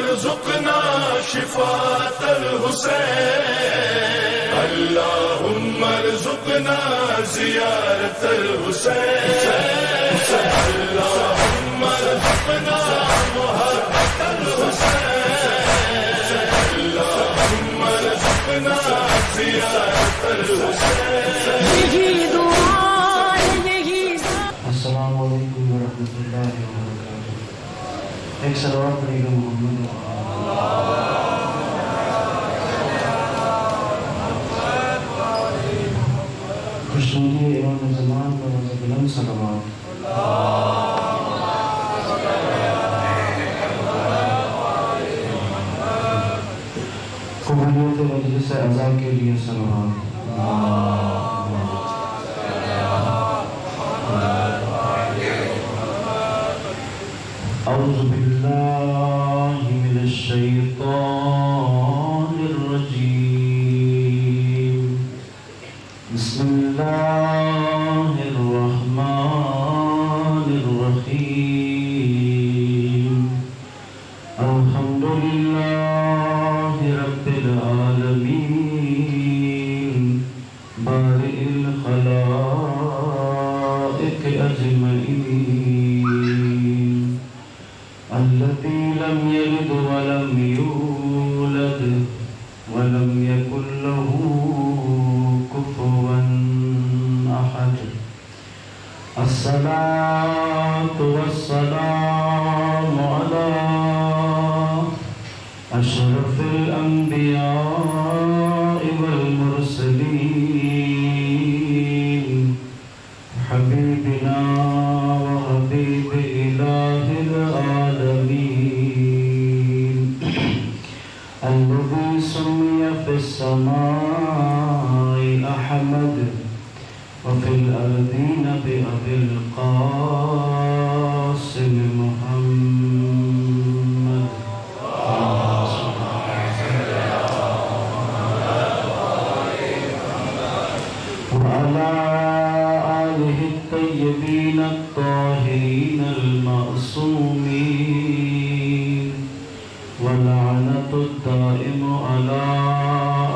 ارزقنا شفاعة الحسين اللهم ارزقنا زيارة الحسين اللهم ارزقنا محبة الحسين اللهم ارزقنا زيارة الحسين. السلام علیکم ورحمۃ اللہ وبرکاتہ. ایک صلوات پڑھیے گا محمد. خوشنودی امام زمان پر بلند صلوات. قبولیت مجلس اعضاء کے لیے صلوات. اعوذ باللہ من الشیطان الرجیم. بسم اللہ الرحمن الرحیم. الحمد للہ رب العالمین بارئ الخلائق اجمعین الذي لم يلد ولم يولد ولم يكن له كفوا أحد. الصلاة والسلام على أشرف الأنبياء والمرسلين حبيبنا وحبيب إله العالمين الذي سمي في السماء أحمد وفي الأرضين بأبي القاسم محمد. وعلى آله الطيبين الطاهرين المعصومين واللعنة الدائم على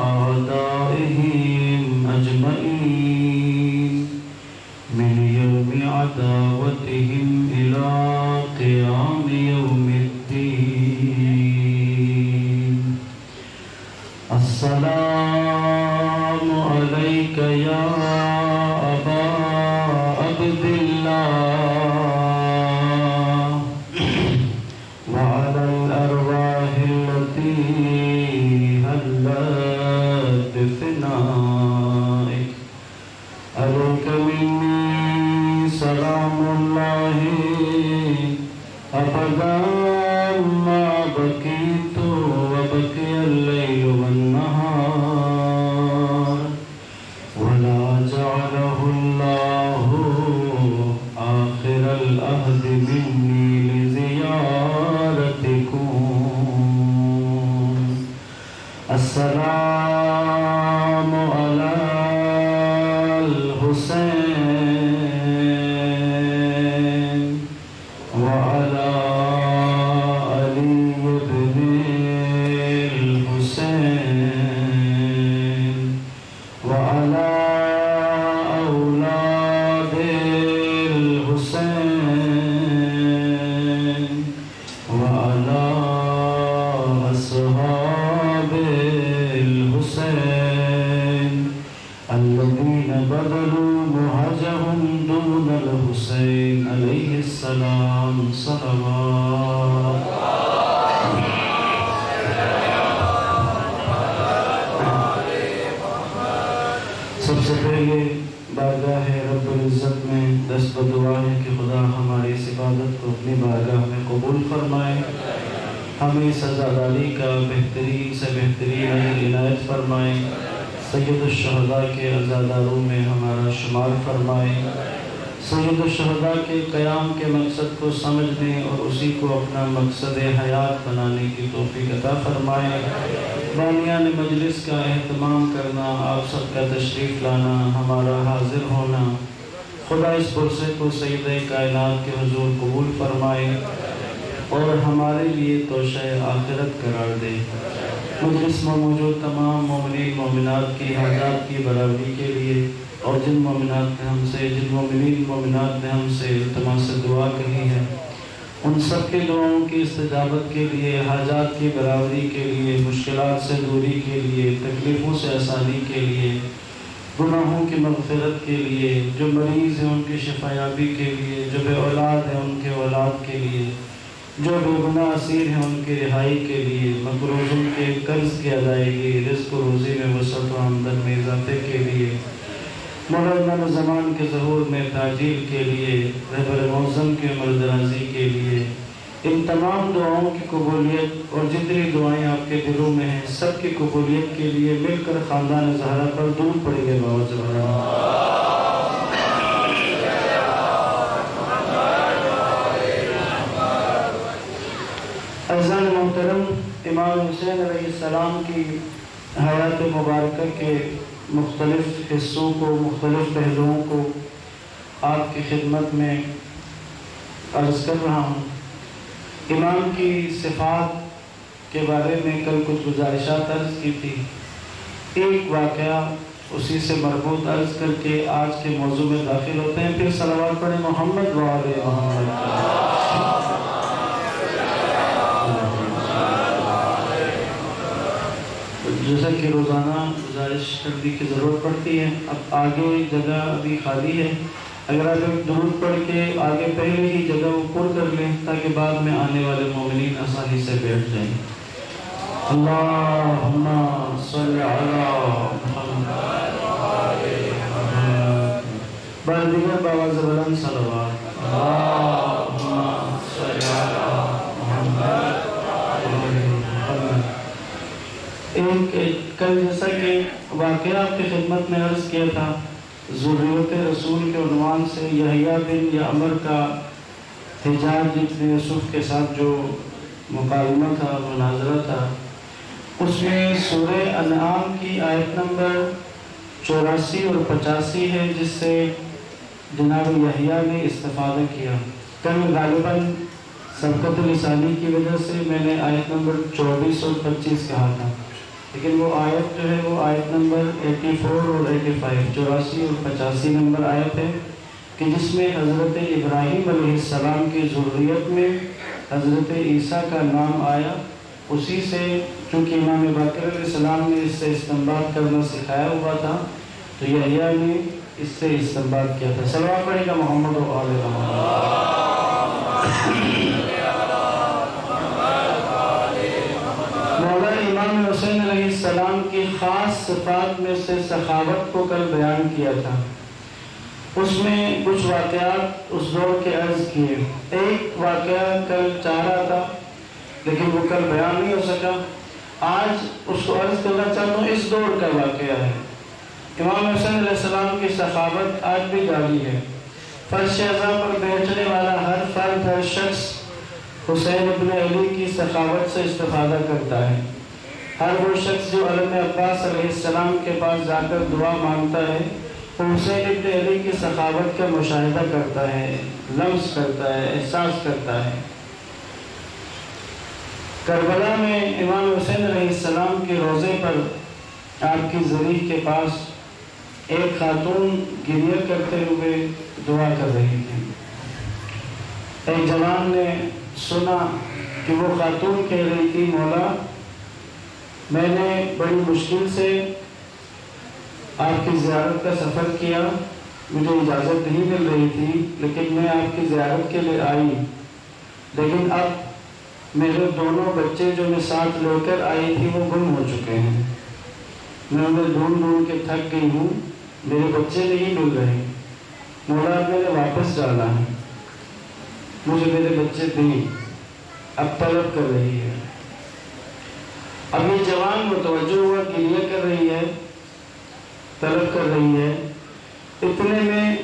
أعدائهم أجمعين من يوم عداوتهم إلى قيام يوم الدين. السلام عليك يا أبا عبد الله وعلى الأرواح التي هلت بفنائك. عليك مني سلام الله أبدا ما بكيت وبكي الليل والنهار ولا جعله الله آخر العهد مني لزيارتكم. السلام على الحسين وعلى علي بن الحسين وعلى أولاد الحسين وعلى أصحاب الحسين الذين بذلوا مهجهم دون الحسين عليه السلام صلوات. سب سے پہلے بارگاہ رب العزت میں دست بدعا ہے کہ خدا ہماری اس عبادت کو اپنی بارگاہ میں قبول فرمائے. ہمیں سزاداری کا بہترین سے بہترین اجر عنایت فرمائے. سید الشہداء کے عزاداروں میں ہمارا شمار فرمائے. سید الشہداء کے قیام کے مقصد کو سمجھنے اور اسی کو اپنا مقصد حیات بنانے کی توفیق عطا فرمائے. بانیان مجلس کا اہتمام کرنا، آپ سب کا تشریف لانا، ہمارا حاضر ہونا، خدا اس پرسے کو سید کائنات کے حضور قبول فرمائے اور ہمارے لیے توشہ آخرت قرار دے۔ مجلس میں موجود تمام مومنین مومنات کی حاجات کی برابری کے لیے، اور جن مومنات نے ہم سے، جن مومنین مومنات نے ہم سے التماس دعا کہی ہے، ان سب کے دعاؤں کی استجابت کے لیے، حاجات کی برابری کے لیے، مشکلات سے دوری کے لیے، تکلیفوں سے آسانی کے لیے، گناہوں کی مغفرت کے لیے، جو مریض ہیں ان کی شفایابی کے لیے، جو بے اولاد ہیں ان کے اولاد کے لیے، جو بے گناہ اسیر ہیں ان کی رہائی کے لیے، مقروضوں کے قرض کی ادائیگی، رزق و روزی میں وسعت و آمدن میں اضافے کے لیے، مولانا زمان کے ظہور میں تعجیل کے لیے، رہبر معظم کی عمر درازی کے لیے، ان تمام دعاؤں کی قبولیت اور جتنی دعائیں آپ کے دلوں میں ہیں سب کی قبولیت کے لیے مل کر خاندان زہرا پر درود پڑھیں گے بابا زبان۔ عزیزان محترم، امام حسین علیہ السلام کی حیات مبارکہ کے مختلف حصوں کو، مختلف پہلوؤں کو آپ کی خدمت میں عرض کر رہا ہوں۔ امام کی صفات کے بارے میں کل کچھ گزارشات عرض کی تھی، ایک واقعہ اسی سے مربوط عرض کر کے آج کے موضوع میں داخل ہوتے ہیں، پھر صلوات پڑھیں محمد و آل محمد۔ جیسا کہ روزانہ گزارش کرنے کی ضرورت پڑتی ہے، اب آگے جگہ ابھی خالی ہے، اگر آپ ایک درود پڑھ کے آگے پہلے ہی جگہ کو پر کر لیں تاکہ بعد میں آنے والے مومنین آسانی سے بیٹھ جائیں۔ اللہم صلی علی محمد، بار دیگر باواز بلند صلوات، اللہم صلی علی محمد۔ کل جیسا کہ واقعہ آپ کی خدمت میں عرض کیا تھا، ذریت رسول کے عنوان سے یحییٰ بن یعمر کا حجاج ابن یوسف کے ساتھ جو مکالمہ تھا، مناظرہ تھا، اس میں سورہ انعام کی آیت نمبر 84 اور 85 ہے، جس سے جناب یحییٰ نے استفادہ کیا۔ کل غالباً سبقت لسانی کی وجہ سے میں نے آیت نمبر 24 اور 25 کہا تھا، لیکن وہ آیت جو ہے وہ آیت نمبر 84 اور 85، 84 اور 85 نمبر آیت ہے، کہ جس میں حضرت ابراہیم علیہ السلام کی ذریت میں حضرت عیسیٰ کا نام آیا۔ اسی سے چونکہ امام باقر علیہ السلام نے اس سے استنباط کرنا سکھایا ہوا تھا، تو یحییٰ نے اس سے استنباط کیا تھا۔ صلوات پڑھے گا محمد و آل محمد۔ امام حسین علیہ السلام کی خاص صفات میں سے سخاوت کو کل بیان کیا تھا، اس میں کچھ واقعات اس دور کے عرض کیے۔ ایک واقعہ کل چاہ رہا تھا لیکن وہ کل بیان نہیں ہو سکا، آج اس کو عرض کرنا چاہتا ہوں، اس دور کا واقعہ ہے۔ امام حسین علیہ السلام کی سخاوت آج بھی جاری ہے، فرش اعظم پر بیٹھنے والا ہر فرد، ہر شخص حسین ابن علی کی سخاوت سے استفادہ کرتا ہے۔ ہر وہ شخص جو علم عباس علیہ السلام کے پاس جا کر دعا مانگتا ہے، وہ حسین ابن علی کی سخاوت کا مشاہدہ کرتا ہے، لمس کرتا ہے، احساس کرتا ہے۔ کربلا میں امام حسین علیہ السلام کے روضے پر آپ کی ذریح کے پاس ایک خاتون گریہ کرتے ہوئے دعا کر رہی تھی۔ ایک جوان نے سنا کہ وہ خاتون کہہ رہی تھی، مولا میں نے بڑی مشکل سے آپ کی زیارت کا سفر کیا، مجھے اجازت نہیں مل رہی تھی، لیکن میں آپ کی زیارت کے لیے آئی، لیکن اب میرے دونوں بچے جو میں ساتھ لے کر آئی تھی وہ گم ہو چکے ہیں، میں انہیں ڈھونڈ ڈھونڈ کے تھک گئی ہوں، میرے بچے نہیں مل رہے، مولا میں نے واپس جانا ہے، مجھے میرے بچے دیں، اب طلب کر رہی ہے۔ اب یہ جوان متوجہ ہوا، گریہ کر رہی ہے، طلب کر رہی ہے، اتنے میں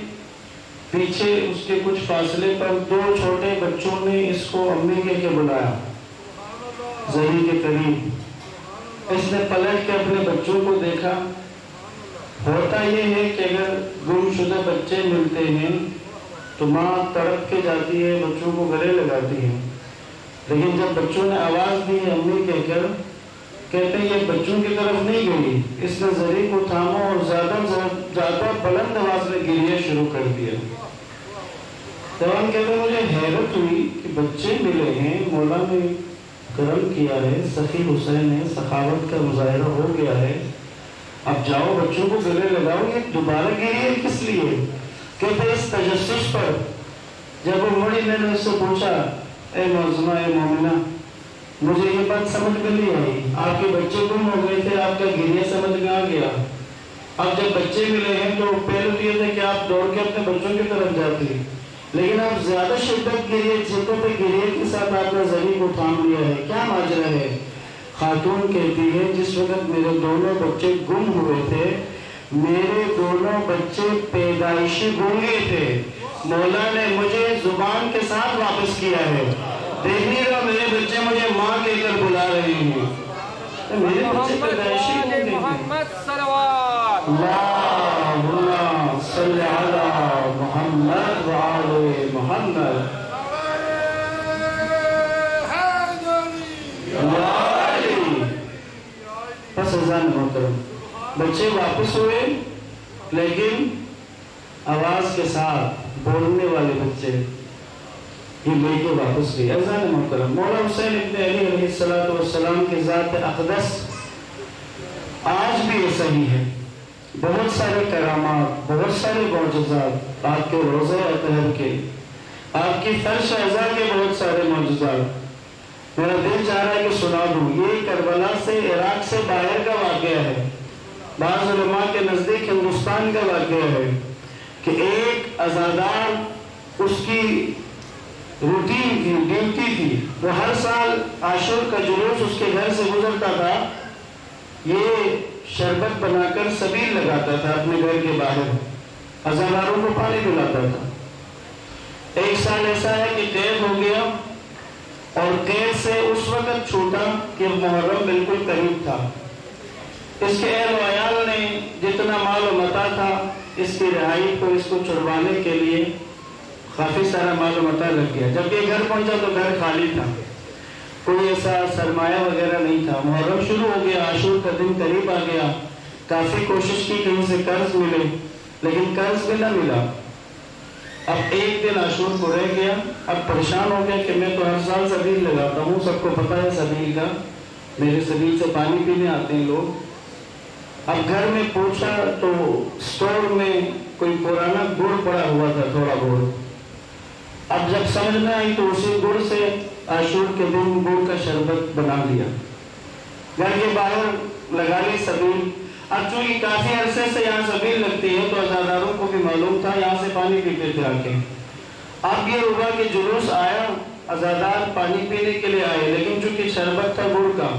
پیچھے اس کے کچھ فاصلے پر دو چھوٹے بچوں نے اس کو امی کہہ کے بلایا، ذریح کے قریب۔ اس نے پلٹ کے اپنے بچوں کو دیکھا۔ ہوتا یہ ہے کہ اگر گم شدہ بچے ملتے ہیں تو ماں تڑپ کے جاتی ہے، بچوں کو گلے لگاتی ہے، لیکن جب بچوں نے آواز دی امی کہہ کر، کہتے ہیں یہ بچوں کی طرف نہیں گئی، اس نے زری کو تھاما اور زیادہ بلند آواز میں گریہ شروع کر دیا۔ جوان کہتے ہیں مجھے حیرت ہوئی کہ بچے ملے ہیں، مولا نے کرم کیا ہے، سخی حسین ہے، سخاوت کا مظاہرہ ہو گیا ہے، اب جاؤ بچوں کو گلے لگاؤ، یہ دوبارہ گریہ کس لیے؟ کہتے ہیں اس تجسس پر جب وہ مڑی میں نے اس سے پوچھا، اے معظمہ اے مومنہ، مجھے یہ بات سمجھ میں نہیں آئی، آپ کے بچے گم ہو گئے تھے، آپ کا گریہ سمجھ میں آ گیا، اب جب بچے ملے ہیں تو پہلے تو یہ تھے کہ آپ دوڑ کے اپنے بچوں کی طرف جاتے، لیکن آپ زیادہ شدت گریہ چھتوں پہ گریہ کے ساتھ آپ نے زری کو تھام لیا ہے، کیا ماجرا ہے؟ خاتون کہتی ہے جس وقت میرے دونوں بچے گم ہوئے تھے، میرے دونوں بچے پیدائشی گونگے تھے، مولا نے مجھے زبان کے ساتھ واپس کیا ہے، دیکھ نہیں رہا میرے بچے مجھے ماں کہہ کر بلا رہے ہیں، میرے بچے پیدائشی گونگے تھے۔ محمد صلوات اللہم صلی علی محمد وعلی محمد۔ بس اذان محترم، بچے واپس ہوئے لیکن آواز کے ساتھ بولنے والے بچے یہ لے کے واپس گئے۔ اذان محترم، مولا حسین ابن علی علیہ السلام کی ذات اقدس آج بھی ایسا ہی ہے، بہت سارے کرامات، بہت سارے معجزات آپ کے روضہ اطہر کے، آپ کی فرش اعضاء کے بہت سارے معجزات میرا دل چاہ رہا ہے کہ سنا دوں۔ یہ کربلا سے عراق سے باہر کا واقعہ ہے، بعض علماء کے نزدیک ہندوستان کا واقعہ ہے کہ ایک عزادار اس کی روٹین تھی، ڈیوٹی تھی، وہ ہر سال عاشور کا جلوس اس کے گھر سے گزرتا تھا، یہ شربت بنا کر سبیل لگاتا تھا اپنے گھر کے باہر، عزاداروں کو پانی پلاتا تھا۔ ایک سال ایسا ہے کہ قید ہو گیا اور قید سے اس وقت چھوٹا کہ محرم بالکل قریب تھا، اس کے اہل و عیال نے جتنا مال و متاع تھا اس کی رہائی کو، اس کو چھڑوانے کے لیے کافی سارا مال و متاع لگ گیا۔ جب یہ گھر پہنچا تو گھر خالی تھا، کوئی ایسا سرمایہ وغیرہ نہیں تھا۔ محرم شروع ہو گیا، عاشور کا دن قریب آ گیا، کافی کوشش کی کہیں سے قرض ملے لیکن قرض بھی نہ ملا۔ اب ایک دن عاشور کو رہ گیا، اب پریشان ہو گیا کہ میں تو ہر سال سبیل لگاتا ہوں، سب کو پتہ ہے سبیل کا، میرے سبیل سے پانی پینے آتے ہیں لوگ۔ اب گھر میں پوچھا تو سٹور میں کوئی پرانا گڑ پڑا ہوا تھا، تھوڑا بہت۔ اب جب سمجھ میں آئی تو اسی گڑ سے عاشور کے دن گڑ کا شربت بنا لیا، گھر کے باہر لگا لی سبیل۔ اب چونکہ کافی عرصے سے یہاں سبیل لگتی ہے تو عزاداروں کو بھی معلوم تھا، یہاں سے پانی پیتے تھے آ کے۔ اب یہ ہوا کہ جلوس آیا، عزادار پانی پینے کے لیے آئے، لیکن چونکہ شربت تھا گڑ کا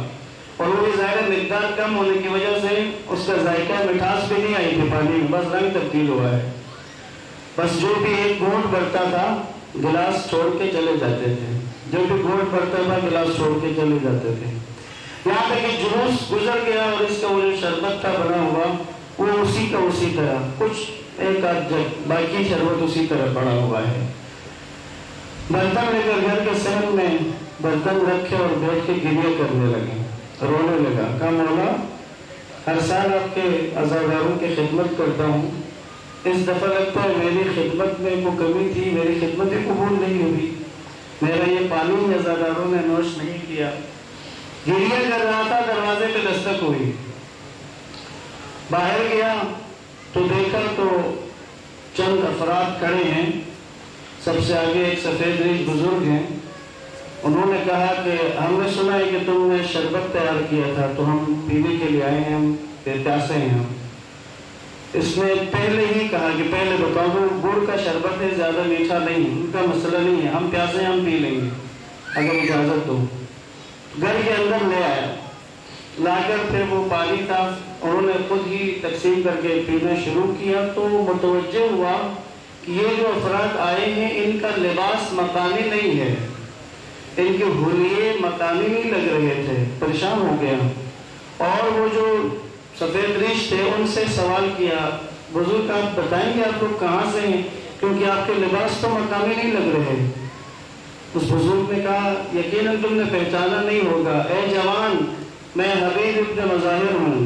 اور وہ بھی ظاہر مقدار کم ہونے کی وجہ سے اس کا ذائقہ مٹھاس بھی نہیں آئی تھی پانی میں، بس رنگ تبدیل ہوا ہے۔ بس جو بھی ایک گھونٹ بھرتا تھا گلاس چھوڑ کے چلے جاتے تھے، جو بھی گھونٹ بھرتا تھا گلاس چھوڑ کے چلے جاتے تھے، یہاں تک کہ جلوس گزر گیا اور اس کا وہ جو شربت تھا بنا ہوا وہ اسی کا اسی طرح، کچھ ایک آدھ جگ باقی شربت اسی طرح پڑا ہوا ہے۔ برتن لے کر گھر کے صحن میں برتن رکھے اور بیٹھ کے گریہ کرنے لگے، رونے لگا، کہا مولا ہر سال آپ کے عزاداروں کی خدمت کرتا ہوں، اس دفعہ لگتا ہے میری خدمت میں کوئی کمی تھی، میری خدمت قبول نہیں ہوئی، میرا یہ پانی عزاداروں نے نوش نہیں کیا۔ گریہ کر رہا تھا، دروازے پہ دستک ہوئی، باہر گیا تو دیکھا تو چند افراد کھڑے ہیں، سب سے آگے ایک سفید ریش بزرگ ہیں، انہوں نے کہا کہ ہم نے سنا ہے کہ تم نے شربت تیار کیا تھا تو ہم پینے کے لیے آئے ہیں، ہم پیاسے ہیں ہم۔ اس نے پہلے ہی کہا کہ پہلے بتاؤ وہ گڑ کا شربت ہے، زیادہ میٹھا نہیں، ان کا مسئلہ نہیں ہے، ہم پیاسے ہیں، ہم پی لیں گے اگر اجازت ہو۔ گھر کے اندر لے آیا، لا کر پھر وہ پانی تھا انہوں نے خود ہی تقسیم کر کے پینا شروع کیا، تو متوجہ ہوا کہ یہ جو افراد آئے ہیں ان کا لباس مقامی نہیں ہے، ان کے حلیے مقامی نہیں لگ رہے تھے، پریشان ہو گیا۔ اور وہ جو سفید ریش تھے ان سے سوال کیا، بزرگ آپ بتائیں گے آپ لوگ کہاں سے ہیں، کیونکہ آپ کے لباس تو مقامی نہیں لگ رہے۔ اس بزرگ نے کہا یقیناً تم نے پہچانا نہیں ہوگا، اے جوان میں حبیب ابن مظاہر ہوں،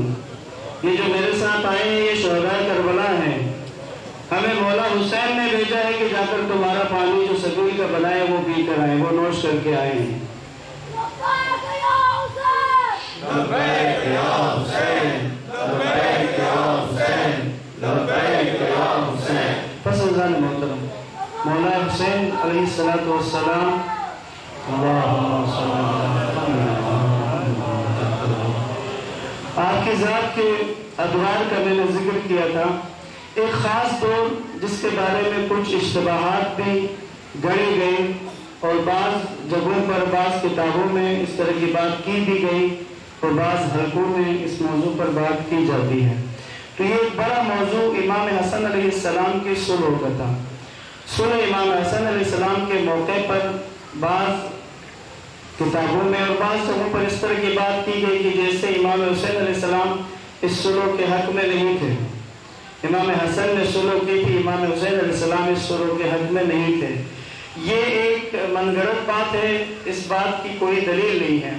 یہ جو میرے ساتھ آئے ہیں یہ شہداء کربلا ہیں، ہمیں مولا حسین نے بھیجا ہے کہ جا کر تمہارا پانی جو سبیل کا بنا ہے وہ پی کر آئے، وہ نوش کر کے آئے ہیں۔ لبیک یا حسین، لبیک یا حسین، لبیک یا حسین۔ پس ازان محترم مولا حسین علیہ السلام اللہم صلی اللہ علیہ وسلم، آپ کی ذات کے ادوار کا میں نے ذکر کیا تھا، ایک خاص دور جس کے بارے میں کچھ اشتباہات بھی گڑے گئے اور بعض جگہوں پر بعض کتابوں میں اس طرح کی بات کی بھی گئی اور بعض حلقوں میں اس موضوع پر بات کی جاتی ہے۔ تو یہ ایک بڑا موضوع امام حسن علیہ السلام کی صلح کا تھا۔ صلح امام حسن علیہ السلام کے موقع پر بعض کتابوں میں اور بعض جگہوں پر اس طرح کی بات کی گئی کہ جیسے امام حسین علیہ السلام اس صلح کے حق میں نہیں تھے، امام حسن نے صلح کی تھی، امام حسین علیہ السلام اس صلح کے حق میں نہیں تھے۔ یہ ایک من گھڑت بات ہے، اس بات کی کوئی دلیل نہیں ہے۔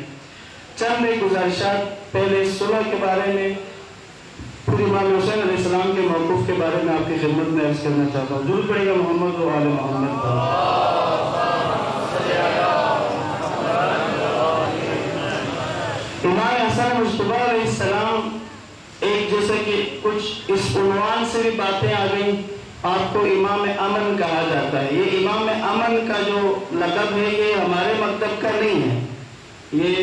چند ایک گزارشات پہلے اس صلح کے بارے میں، پھر امام حسین علیہ السلام کے موقف کے بارے میں آپ کی خدمت میں عرض کرنا چاہتا ہوں۔ درود پڑھے گا محمد و آل محمد پر۔ امام حسن مجتبی علیہ السلام ایک جیسے کہ کچھ اس عنوان سے بھی باتیں آ گئیں، آپ کو امام امن کہا جاتا ہے۔ یہ امام امن کا جو لقب ہے یہ ہمارے مکتب کا نہیں ہے، یہ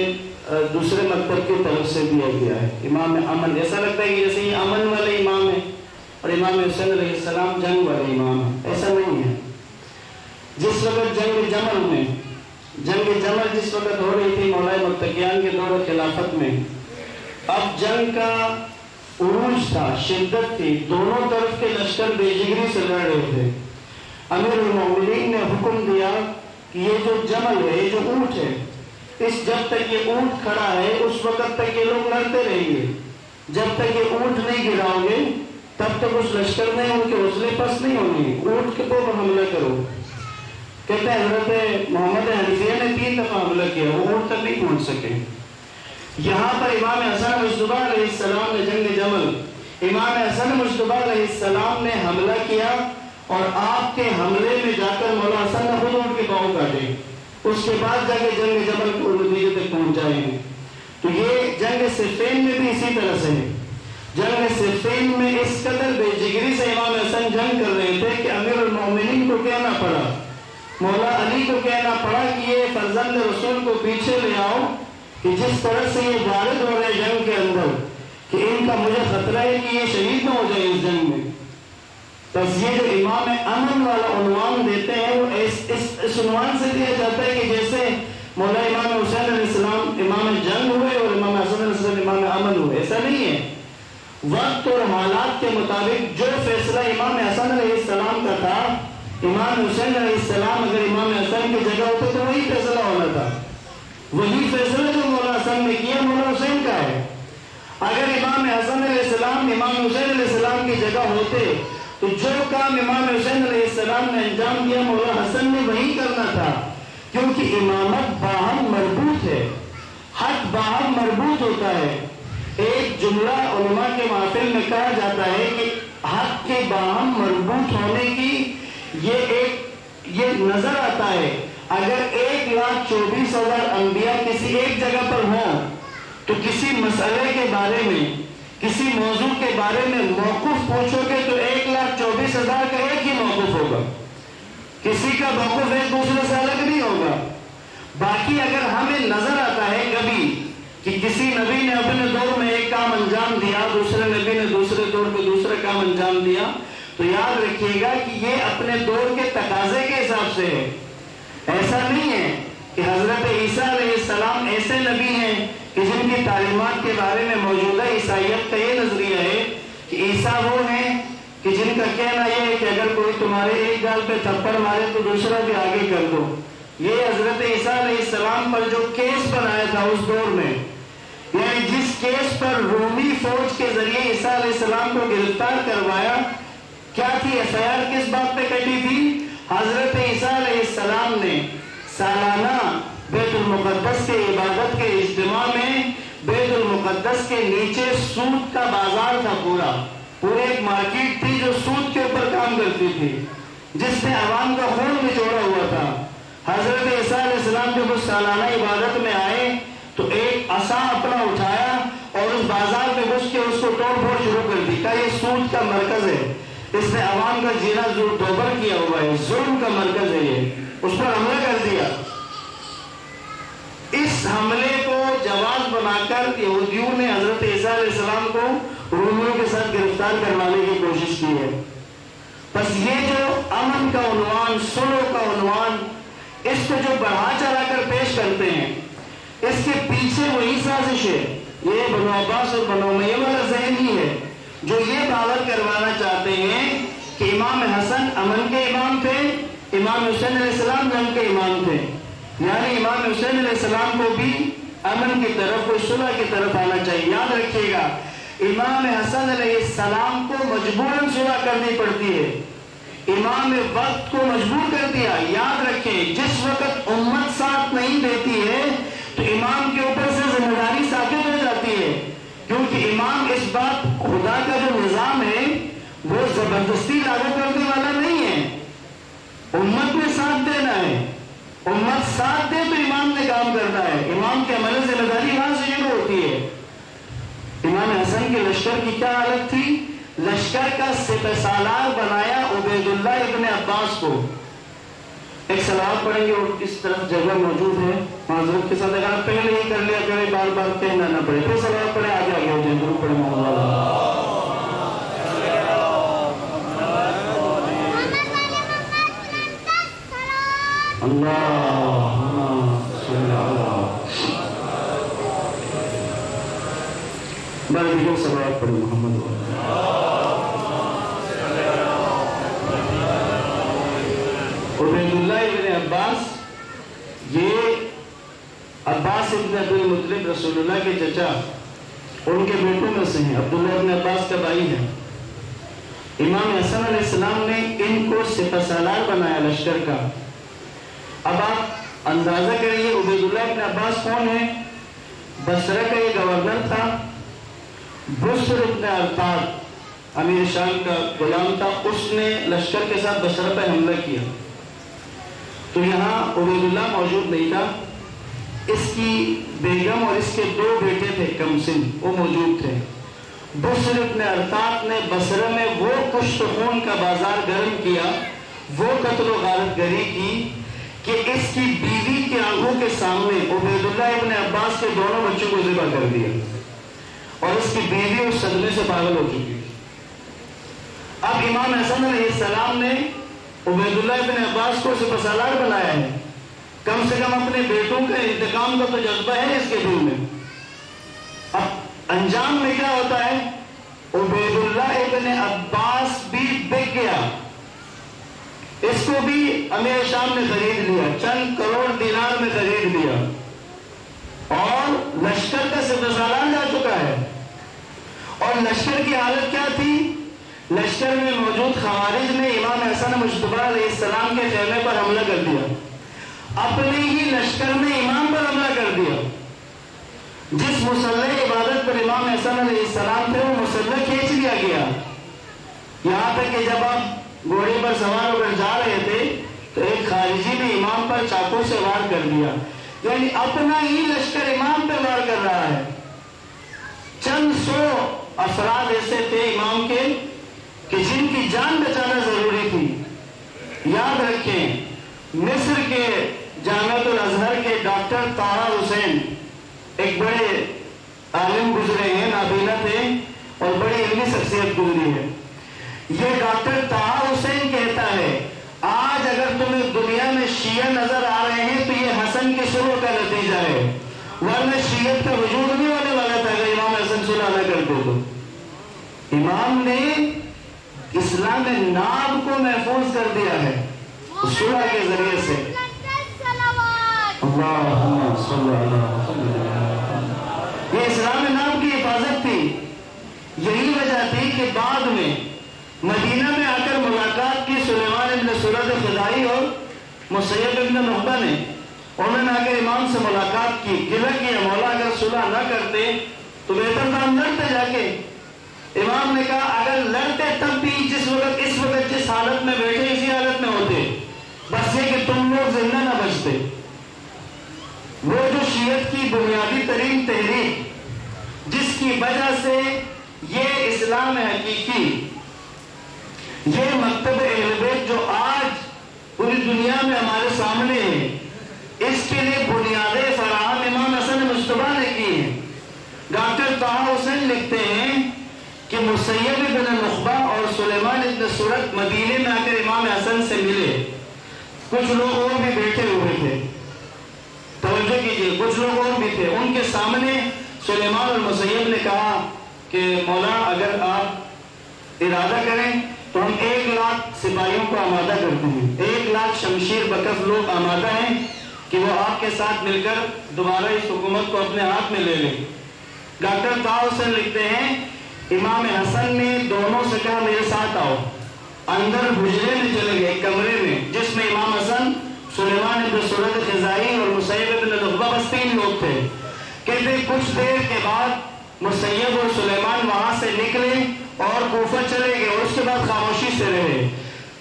دوسرے مکتب کی طرف سے دیا گیا ہے۔ امام امن ایسا لگتا ہے کہ جیسے یہ امن والے امام ہیں اور امام حسین علیہ السلام جنگ والے امام ہیں، ایسا نہیں ہے۔ جس وقت جنگ جمل جس وقت ہو رہی تھی مولا متقیان کے دور خلافت میں، اب جنگ کا عروج تھا، شدت تھی، دونوں طرف کے لشکر بے جگری سے لڑ رہے تھے۔ امیر المومنین نے حکم دیا کہ یہ جو جمل ہے، یہ جو اونٹ ہے، جب تک یہ اونٹ کھڑا ہے اس وقت تک یہ لوگ لڑتے رہیں گے، جب تک یہ اونٹ نہیں گراؤ گے تب تک اس لشکر میں ان کے حوصلے پست نہیں ہوں گے، اونٹ کے اوپر حملہ کرو۔ کہتے ہیں حضرت محمد حنیفیہ نے 3 دفعہ حملہ کیا، وہ اونٹ تک نہیں پہنچ سکے۔ یہاں پر امام حسن مجتبی علیہ السلام نے جنگ جمل، امام حسن مجتبی علیہ السلام نے حملہ کیا اور آپ کے حملے میں جا کر مولا حسن نے خود اونٹ کے پاؤں کاٹے، اس کے بعد جا کے جنگ جمل کو نتیجے تک پہنچائے ہیں۔ تو یہ جنگ صفین میں بھی اسی طرح سے ہے۔ جنگ صفین میں اس قدر بے جگری سے امام حسن جنگ کر رہے تھے کہ امیر المومنین کو کہنا پڑا، مولا علی کو کہنا پڑا کہ یہ فرزند رسول کو پیچھے لے آؤ، کہ جس طرح سے یہ وارد ہو رہے جنگ کے اندر کہ ان کا مجھے خطرہ ہے کہ یہ شہید نہ ہو جائے اس جنگ میں۔ بس یہ جو امام امن والا عنوان دیتے ہیں وہ اس عنوان سے دیا جاتا ہے کہ جیسے مولا امام حسین علیہ السلام امام جنگ ہوئے اور امام حسن علیہ السلام امام امن ہوئے، ایسا نہیں ہے۔ وقت اور حالات کے مطابق جو فیصلہ امام حسن علیہ السلام کا تھا، امام حسین علیہ السلام اگر امام حسن کی جگہ ہوتے تو وہی فیصلہ ہونا تھا۔ وہی فیصلہ جو مولا حسن نے کیا مولا حسین کا ہے۔ اگر امام حسن علیہ السلام امام حسین علیہ السلام کی جگہ ہوتے تو جو کام امام حسین علیہ السلام نے انجام دیا مولا حسن نے وہی کرنا تھا، کیونکہ امامت باہم مربوط ہے، حق باہم مربوط ہوتا ہے۔ ایک جملہ علماء کے محفل میں کہا جاتا ہے کہ حق کے باہم مربوط ہونے کی یہ نظر آتا ہے۔ اگر 1,24,000 انبیاء کسی ایک جگہ پر ہوں تو کسی مسئلے کے بارے میں، کسی موضوع کے بارے میں موقف پوچھو گے تو 1,24,000 کا ایک ہی موقف ہوگا، کسی کا موقف ایک دوسرے سے الگ نہیں ہوگا۔ باقی اگر ہمیں نظر آتا ہے کبھی کہ کسی نبی نے اپنے دور میں ایک کام انجام دیا، دوسرے نبی نے دوسرے دور میں دوسرا کام انجام دیا، تو یاد رکھیے گا کہ یہ اپنے دور کے تقاضے کے حساب سے ہے۔ ایسا نہیں ہے کہ حضرت عیسیٰ علیہ السلام ایسے نبی ہیں کہ جن کی تعلیمات کے بارے میں موجودہ عیسائیت کا یہ نظریہ ہے کہ عیسیٰ وہ ہیں کہ جن کا کہنا یہ ہے کہ اگر کوئی تمہارے ایک گال پہ تھپڑ مارے تو دوسرا بھی آگے کر دو۔ یہ حضرت عیسیٰ علیہ السلام پر جو کیس بنایا تھا اس دور میں، یعنی جس کیس پر رومی فوج کے ذریعے عیسیٰ علیہ السلام کو گرفتار کروایا، کیا تھی ایف آئی آر کس بات پہ کٹی تھی؟ حضرت عیسیٰ علیہ السلام نے سالانہ بیت المقدس کے عبادت کے اجتماع میں بیت المقدس کے نیچے سود کا بازار تھا، پورے ایک مارکیٹ تھی جو سود کے اوپر کام کرتی تھی، جس میں عوام کا خون نچوڑا ہوا تھا۔ حضرت عیسیٰ علیہ السلام جب اس سالانہ عبادت میں آئے تو ایک عصا اپنا اٹھایا اور اس بازار میں گھس کے اس کو توڑ پھوڑ شروع کر دی، کہ یہ سود کا مرکز ہے، اس نے عوام کا جینا دوبر کیا ہوا ہے، ظلم کا مرکز ہے، یہ اس پر حملہ کر دیا۔ اس حملے کو جواز بنا کر یہودیوں نے حضرت عیسیٰ علیہ السلام کو رومیوں کے ساتھ گرفتار کروانے کی کوشش کی ہے۔ بس یہ جو امن کا عنوان، صلح کا عنوان، اس کو جو بڑھا چڑھا کر پیش کرتے ہیں، اس کے پیچھے وہی سازش ہے، یہ بنو عباس اور بنو امیہ والا ذہن ہی ہے، جو یہ باور کروانا چاہتے ہیں کہ امام حسن امن کے امام تھے، امام حسین علیہ السلام جنگ کے امام تھے، یعنی امام حسین علیہ السلام کو بھی امن کی طرف اور صلح کی طرف آنا چاہیے۔ یاد رکھیے گا، امام حسن علیہ السلام کو مجبوراً صلح کرنی پڑتی ہے، امام وقت کو مجبور کر دیا۔ یاد رکھیں، جس وقت امت ساتھ نہیں دیتی ہے تو امام کے اوپر سے ذمہ داری ثابت ہو جاتی ہے، کیونکہ امام اس بات خدا کا جو نظام ہے وہ زبردستی لاگو کرنے والا نہیں ہے، امت نے ساتھ دینا ہے، امت ساتھ دے تو امام نے کام کرنا ہے، امام کے عمل ذمہ داری وہاں سے شروع ہوتی ہے۔ امام حسن کے لشکر کی کیا حالت تھی؟ لشکر کا سپہ سالار بنایا عبید اللہ ابن عباس کو۔ ایک صلوات پڑھیں گے اور اس طرف جگہ موجود ہے، معذرت کے ساتھ اگر آپ پہلے ہی کر لیا کریں، بار بار کہنا نہ پڑے، پھر صلوات پڑھیں، آگے آگے ہوتے ہیں، درود پڑھیں محمد والا۔ اللہم صلی اللہ بار دیگر صلوات پڑھیں محمد والا۔ عبید اللہ ابن عباس، یہ عباس ابن عبد المطلب رسول اللہ کے چچا، ان کے بیٹوں میں سے ہیں، عبداللہ ابن عباس کا بھائی ہے۔ امام حسن علیہ السلام نے ان کو سپہ سالار بنایا لشکر کا۔ اب آپ اندازہ کریے عبید اللہ ابن عباس کون ہے؟ بصرہ کا یہ گورنر تھا، بسر ابن ارطاد امیر شام کا غلام تھا، اس نے لشکر کے ساتھ بصرہ پہ حملہ کیا تو یہاں عبید اللہ موجود نہیں تھا، اس کی بیگم اور اس کے 2 بیٹے تھے کم سن، وہ موجود تھے۔ بسر ابن ارطاد نے بصرہ میں وہ کشت خون کا بازار گرم کیا، وہ قتل و غارت گری کی کہ اس کی بیوی کی آنکھوں کے سامنے عبید اللہ ابن عباس کے دونوں بچوں کو ذبح کر دیا، اور اس کی بیوی اس صدمے سے پاگل ہو چکی۔ اب امام حسن علیہ السلام نے عبید اللہ ابن عباس کو سپہ سالار بنایا ہے، کم سے کم اپنے بیٹوں کا انتقام کا تو جذبہ ہے اس کے دل میں۔ اب انجام میں کیا ہوتا ہے؟ عبید اللہ ابن عباس بھی بک گیا، اس کو بھی امیر شام نے خرید لیا، چند کروڑ دینار میں خرید لیا، اور لشکر کا سپہ سالار جا چکا ہے۔ اور لشکر کی حالت کیا تھی؟ لشکر میں موجود خوارج نے امام حسن مجتبی علیہ السلام کے خیمے پر حملہ کر دیا، اپنے ہی لشکر نے امام پر حملہ کر دیا۔ جس مسلح عبادت پر امام حسن علیہ السلام تھے وہ مسلح کھینچ لیا گیا، یہاں تک کہ جب آپ گھوڑے پر سوار ہو کر جا رہے تھے تو ایک خارجی نے امام پر چاقو سے وار کر دیا، یعنی اپنا ہی لشکر امام پر وار کر رہا ہے۔ چند 100 افراد ایسے تھے امام کے کہ جن کی جان بچانا ضروری تھی۔ یاد رکھیں، مصر کے جامعۃ الازہر کے ڈاکٹر طاہر حسین ایک بڑے عالم گزرے ہیں، نابینا تھے اور بڑی علمی شخصیت گزری ہے۔ یہ ڈاکٹر طاہر حسین کہتا ہے، آج اگر تمہیں دنیا میں شیعہ نظر آ رہے ہیں تو یہ حسن کی صلح کا نتیجہ ہے، ورنہ شیعت کا وجود نہیں ہونے والا تھا اگر امام حسن صلح نہ کرتے تو۔ امام نے اسلام ناب کو محفوظ کر دیا ہے صلح کے ذریعے سے۔ اللہم صلی اللہ علیہ وسلم۔ یہ اسلام ناب کی حفاظت تھی، یہی وجہ تھی کہ بعد میں مدینہ میں آ کر ملاقات کی سلیمان ابن سورت خدائی اور مسیب ابن نحبہ نے، انہوں نے آ کے امام سے ملاقات کی، گلہ کیا مولا اگر صلح نہ کرتے تو بہتر تھا ہم لڑتے جا کے۔ امام نے کہا اگر لڑتے تب بھی اس وقت جس حالت میں بیٹھے اسی حالت میں ہوتے، بس یہ کہ تم لوگ زندہ نہ بچتے۔ وہ جو شیعت کی بنیادی ترین تحریک جس کی وجہ سے یہ اسلام حقیقی، یہ مکتب اہل بیت جو آج پوری دنیا میں ہمارے سامنے ہے، اس کے لیے بنیادیں فراہم امام حسن مجتبیٰ نے کی ہیں۔ ڈاکٹر طٰہٰ حسین لکھتے ہیں کہ مسیب بن نخبہ اور سلیمان بن سرد مدینے میں آ کر امام حسن سے ملے۔ کچھ لوگ اور بھی بیٹھے ہوئے تھے، توجہ کیجئے، کچھ لوگ اور بھی تھے۔ ان کے سامنے سلیمان اور مسیب نے کہا کہ مولا اگر آپ ارادہ کریں تو ہم 1,00,000 سپاہیوں کو آمادہ کرتے ہیں، 1,00,000 شمشیر بکف لوگ آمادہ ہیں کہ وہ آپ کے ساتھ مل کر دوبارہ اس حکومت کو اپنے ہاتھ میں لے لیں۔ ڈاکٹر طٰہٰ حسین لکھتے ہیں امام حسن نے دونوں سے کہا میرے ساتھ آؤ۔ اندر حجرے میں چلے گئے، کمرے میں، جس میں امام حسن، سلیمان بن سرد خزائی اور مسیب بن نخبہ بس 3 لوگ تھے۔ کہتے کچھ دیر کے بعد مسیب اور سلیمان وہاں سے نکلے اور کوفہ چلے گئے اور اس کے بعد خاموشی سے رہے۔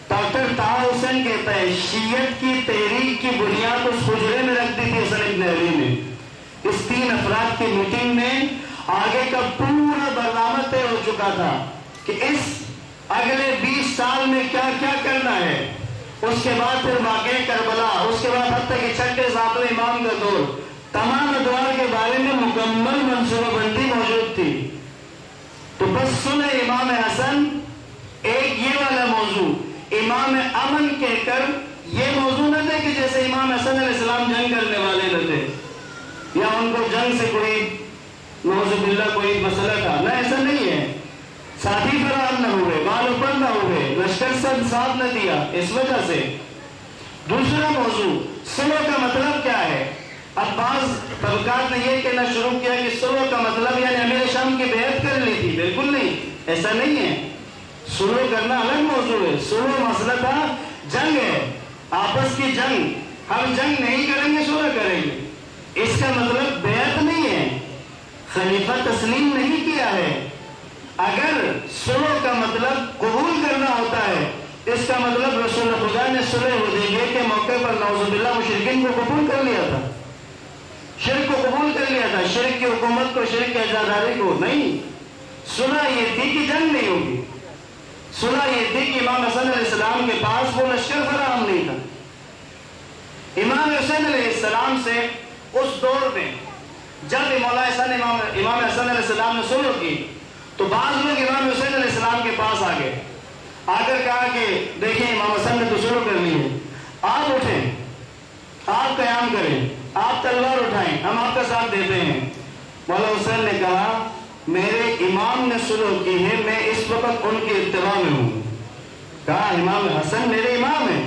ڈاکٹر طٰہٰ حسین کہتا ہے شیعت کی تحریک کی بنیاد اس حجرے میں رکھ دی تھی حسن ابن علی نے۔ اس 3 افراد کی میٹنگ میں آگے کا پورا برنامہ طے ہو چکا تھا کہ اس اگلے 20 سال میں کیا کیا کرنا ہے۔ اس کے بعد پھر واقعہ کربلا، اس کے بعد حتیٰ کہ 6 7 امام کا دور، تمام ادوار کے بارے میں مکمل منصوبہ بندی موجود تھی۔ تو بس سنے امام حسن ایک یہ والا موضوع، امام امن کہہ کر یہ موضوع نہ تھے کہ جیسے امام حسن علیہ السلام جنگ کرنے والے نہ تھے یا ان کو جنگ سے کوئی نعوذ باللہ کوئی مسئلہ تھا، نہ ایسا نہیں ہے۔ ساتھی فراہم نہ ہوئے، بال اوپر نہ ہوئے، لشکر سب ساتھ نہ دیا، اس وجہ سے۔ دوسرا موضوع صلح کا مطلب کیا ہے؟ اب بعض طبقات نے یہ کہنا شروع کیا کہ صلح کا مطلب یعنی امیر شام کی بیعت کر لی تھی۔ بالکل نہیں، ایسا نہیں ہے۔ صلح کرنا الگ موضوع ہے۔ صلح مسئلہ تھا، جنگ ہے، آپس کی جنگ، ہم جنگ نہیں کریں گے، صلح کریں گے۔ اس کا مطلب بیعت نہیں ہے، خلیفہ تسلیم نہیں کیا ہے۔ اگر صلح کا مطلب قبول کرنا ہوتا ہے، اس کا مطلب رسول خدا نے صلح حدیبیہ کے موقع پر نعوذ باللہ مشرکین کو قبول کر لیا تھا، شرک کو قبول کر لیا تھا، شرک کی حکومت کو، شرک کی اجاداری کو نہیں۔ صلح یہ تھی کہ جنگ نہیں ہوگی، صلح یہ تھی کہ امام حسن علیہ السلام کے پاس وہ لشکر فراہم نہیں تھا۔ امام حسین علیہ السلام سے اس دور میں جب امام حسن علیہ السلام نے صلح کی تو بعض لوگ امام حسین علیہ السلام کے پاس آ گئے، آ کر کہا کہ دیکھیں امام حسن نے تو صلح کر لی ہے، آپ اٹھیں، آپ قیام کریں، آپ تلوار اٹھائیں، ہم آپ کا ساتھ دیتے ہیں۔ مولا حسین نے کہا میرے امام نے صلح کی ہے، میں اس وقت ان کے اتباع میں ہوں۔ کہا امام حسن میرے امام ہیں،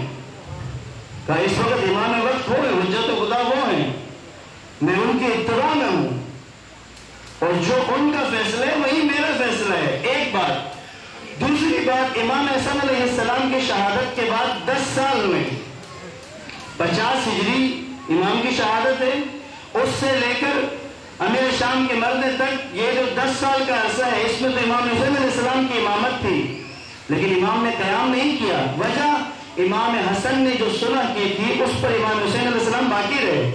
کہا اس وقت امام وقت وہ ہیں، حجت خدا وہ ہیں، میں ان کے اتباع میں ہوں اور جو ان کا فیصلہ ہے وہی میرا فیصلہ ہے۔ ایک بات۔ دوسری بات، امام حسن علیہ السلام کی شہادت کے بعد 10 سال میں 50 ہجری امام کی شہادت ہے، اس سے لے کر امیر شام کے مرنے تک یہ جو 10 سال کا عرصہ ہے، اس میں تو امام حسین علیہ السلام کی امامت تھی، لیکن امام نے قیام نہیں کیا۔ وجہ امام حسن نے جو صلح کی تھی اس پر امام حسین علیہ السلام باقی رہے،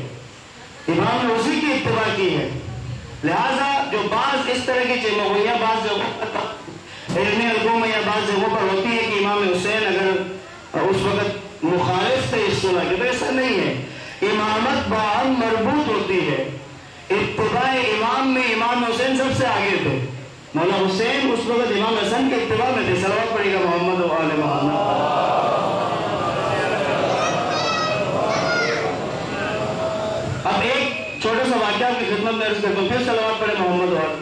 امام نے اسی کی اتباع کی ہے۔ لہٰذا جو بعض اس طرح کی چمگویاں بعض جگہوں علمی حلقوں میں یا بعض جگہوں پر ہوتی ہے کہ امام حسین اگر اس وقت مخالف تھے اس صلح کے، تو ایسا نہیں ہے۔ امامت باہم مربوط ہوتی ہے، اتباع امام میں امام حسین سب سے آگے تھے۔ مولا حسین اس وقت امام حسن کے اتباع میں تھے۔ صلوات پڑھیے گا محمد و آل محمد۔ اب ایک چھوٹا سا واقعہ کی خدمت میں عرض کرتا ہوں، پھر صلوات پڑھے محمد و آل۔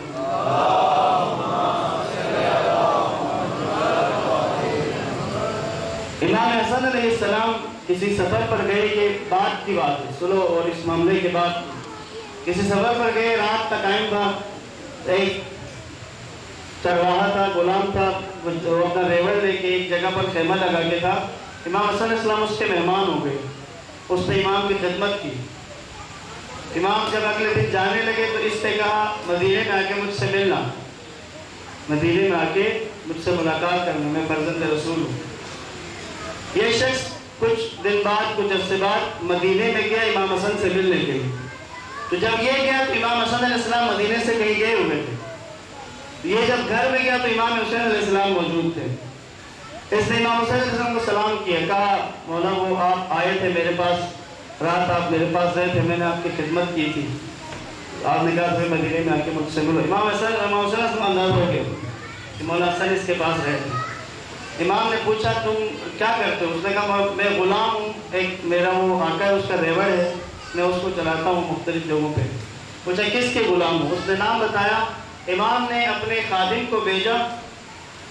امام حسن علیہ السلام کسی سفر پر گئے، یہ بعد کی بات ہے، صلح اور اس معاملے کے بعد کسی سفر پر گئے، رات کا ٹائم تھا، ایک چرواہا تھا، غلام تھا، وہ اپنا ریوڑ لے کے ایک جگہ پر خیمہ لگا کے تھا۔ امام حسن علیہ السلام اس کے مہمان ہو گئے، اس نے امام کی خدمت کی، امام جب اگلے دن جانے لگے تو اس نے کہا مدینے میں آ کے مجھ سے ملنا، مدینے میں آ کے مجھ سے ملاقات کرنا، میں فرزند رسول ہوں۔ یہ شخص کچھ دن بعد، کچھ عرصے بعد مدینے میں گیا امام حسن سے ملنے کے لیے۔ تو جب یہ گیا تو امام حسن علیہ السلام مدینے سے کہیں گئے ہوئے تھے۔ یہ جب گھر میں گیا تو امام حسین علیہ السلام موجود تھے۔ اس نے امام حسین علیہ السلام کو سلام کیا، کہا مولا وہ آپ آئے تھے میرے پاس، رات آپ میرے پاس رہے تھے، میں نے آپ کی خدمت کی تھی، آپ نے کہا پھر مدینے میں آ کے مجھ سے ملو۔ امام حسین انداز ہو گیا کہ مولا حسن اس کے پاس رہے تھے۔ امام نے پوچھا تم کیا کرتے ہو؟ اس نے کہا میں غلام ہوں، ایک میرا وہ آقا ہے اس کا ریوڑ ہے، میں اس کو چلاتا ہوں مختلف جگہوں پہ۔ پوچھا کس کے غلام ہوں؟ اس نے نام بتایا۔ امام نے اپنے خادم کو بھیجا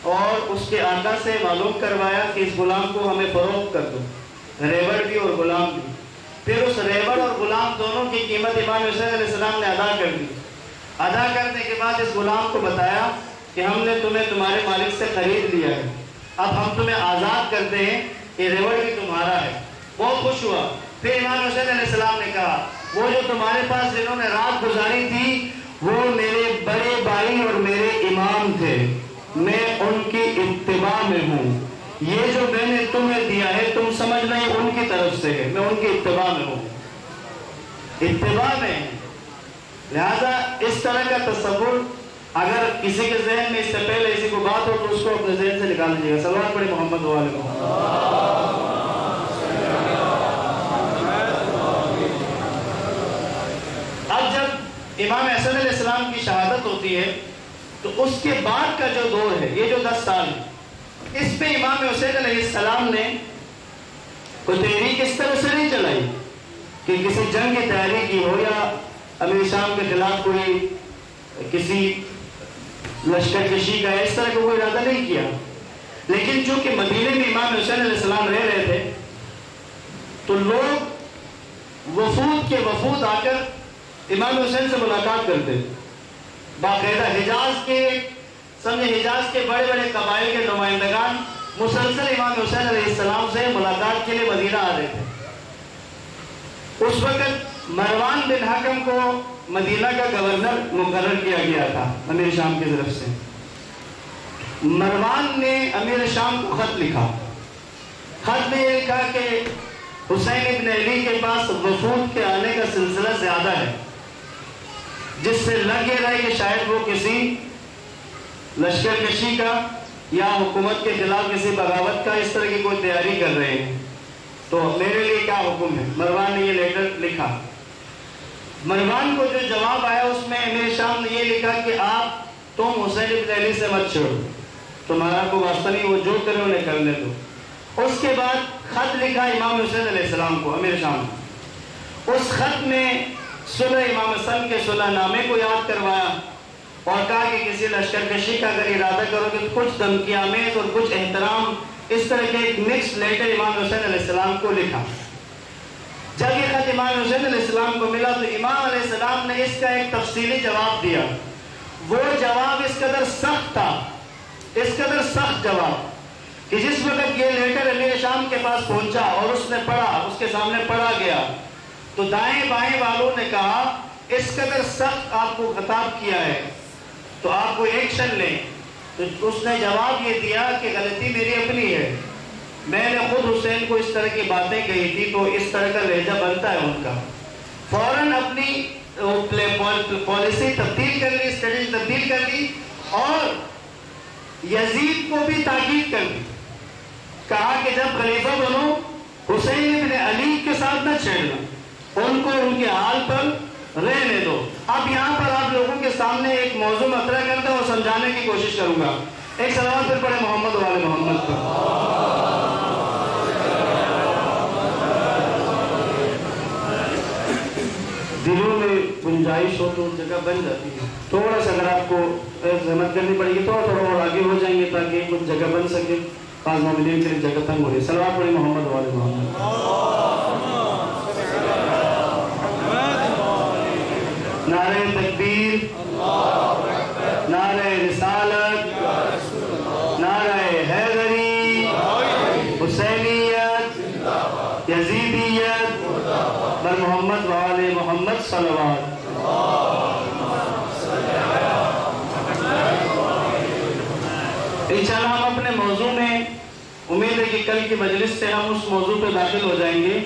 اور اس کے آقا سے معلوم کروایا کہ اس غلام کو ہمیں فروخت کر دو، ریوڑ بھی اور غلام بھی۔ پھر اس ریوڑ اور غلام دونوں کی قیمت امام حسین علیہ السلام نے ادا کر دی۔ ادا کرنے کے بعد اس غلام کو بتایا کہ ہم نے تمہیں تمہارے مالک سے خرید لیا ہے، اب ہم تمہیں آزاد کرتے ہیں، یہ ریوڑ بھی تمہارا ہے۔ بہت خوش ہوا۔ پھر امام حسین علیہ السلام نے کہا وہ جو تمہارے پاس جنہوں نے رات گزاری تھی وہ میرے بڑے بھائی اور میرے امام تھے، میں ان کی اتباع میں ہوں، یہ جو میں نے تمہیں دیا ہے تم سمجھنا یہ ان کی طرف سے ہے، میں ان کی اتباع میں ہوں، اتباع میں۔ لہذا اس طرح کا تصور اگر کسی کے ذہن میں اس سے پہلے کسی کو بات ہو تو اس کو اپنے ذہن سے نکال لیجیے گا۔ صلوات پڑھیں محمد و آل محمد۔ اب جب امام حسن علیہ السلام کی شہادت ہوتی ہے تو اس کے بعد کا جو دور ہے، یہ جو 10 سال ہے، اس پہ امام حسین علیہ السلام نے کوئی تحریک اس طرح سے نہیں چلائی کہ کسی جنگ کی تیاری کی ہو یا امیر شام کے خلاف کوئی کسی لشکر کشی کا اس طرح کا کوئی ارادہ نہیں کیا، لیکن چونکہ مدینے میں امام حسین علیہ السلام رہ رہے تھے تو لوگ وفود کے وفود آ کر امام حسین سے ملاقات کرتے، باقاعدہ حجاز کے بڑے بڑے قبائل کے نمائندگان مسلسل امام حسین علیہ السلام سے ملاقات کے لیے مدینہ آ رہے تھے۔ اس وقت مروان بن حکم کو مدینہ کا گورنر مقرر کیا گیا تھا امیر شام کی طرف سے۔ مروان نے امیر شام کو خط لکھا، خط میں یہ لکھا کہ حسین ابن علی کے پاس وفود کے آنے کا سلسلہ زیادہ ہے، جس سے لگ یہ رہا ہے کہ شاید وہ کسی لشکر کشی کا یا حکومت کے خلاف کسی بغاوت کا اس طرح کی کوئی تیاری کر رہے ہیں، تو میرے لیے کیا حکم ہے؟ مروان نے یہ لیٹر لکھا۔ مروان کو جو جواب آیا اس میں امیر شام نے یہ لکھا کہ تم حسین ابن علی سے مت چھوڑو، تمہارا کوئی واسطہ نہیں، وہ جو کرے انہیں کرنے دو۔ اس کے بعد خط لکھا امام حسین علیہ السلام کو امیر شام نے۔ اس خط میں صلح امام حسن کے صلح نامے کو یاد کروایا اور کہا کہ کسی لشکر کشی کا اگر ارادہ کرو گے تو کچھ دھمکی آمیز اور کچھ احترام، اس طرح کے ایک مکس لیٹر امام حسین علیہ السلام کو لکھا۔ جب یہ خط امام حسین علیہ السلام کو ملا تو امام علیہ السلام نے اس کا ایک تفصیلی جواب دیا۔ وہ جواب اس قدر سخت تھا، اس قدر سخت جواب کہ جس وقت یہ لیٹر امیر شام کے پاس پہنچا اور اس نے پڑھا، اس کے سامنے پڑھا گیا تو دائیں بائیں والوں نے کہا اس قدر سخت آپ کو خطاب کیا ہے تو آپ کو ایکشن لیں۔ تو اس نے جواب یہ دیا کہ غلطی میری اپنی ہے، میں نے خود حسین کو اس طرح کی باتیں کہی تھی تو اس طرح کا لہجہ بنتا ہے ان کا۔ فوراً اپنی پالیسی تبدیل کر لی، اسٹریٹجی تبدیل کر لی اور یزید کو بھی تاکید کر دی، کہا کہ جب خلیفہ بنو حسین ابن علی کے ساتھ نہ چھیڑنا، ان کو ان کے حال پر رہنے دو۔ اب یہاں پر آپ لوگوں کے سامنے ایک موضوع مطرح کرتا ہوں اور سمجھانے کی کوشش کروں گا۔ ایک صلوات پھر پڑھے محمد و آل محمد پر۔ دلوں میں گنجائش ہو تو جگہ بن جاتی ہے، تھوڑا سا اگر آپ کو زحمت کرنی پڑے گی تھوڑا اور آگے ہو جائیں گے تاکہ کچھ جگہ بن سکے۔ بعض مومنین کے لیے جگہ تنگ ہو رہی ہے۔ صلوات پڑھے محمد و آل محمد۔ نعرہ تکبیر، نعرہ رسالت، نعرہ حیدری، حسینیت، یزیدیت، بر محمد و آل محمد الصلوات۔ انشاءاللہ ہم اپنے موضوع میں امید ہے کہ کل کی مجلس سے ہم اس موضوع پہ داخل ہو جائیں گے،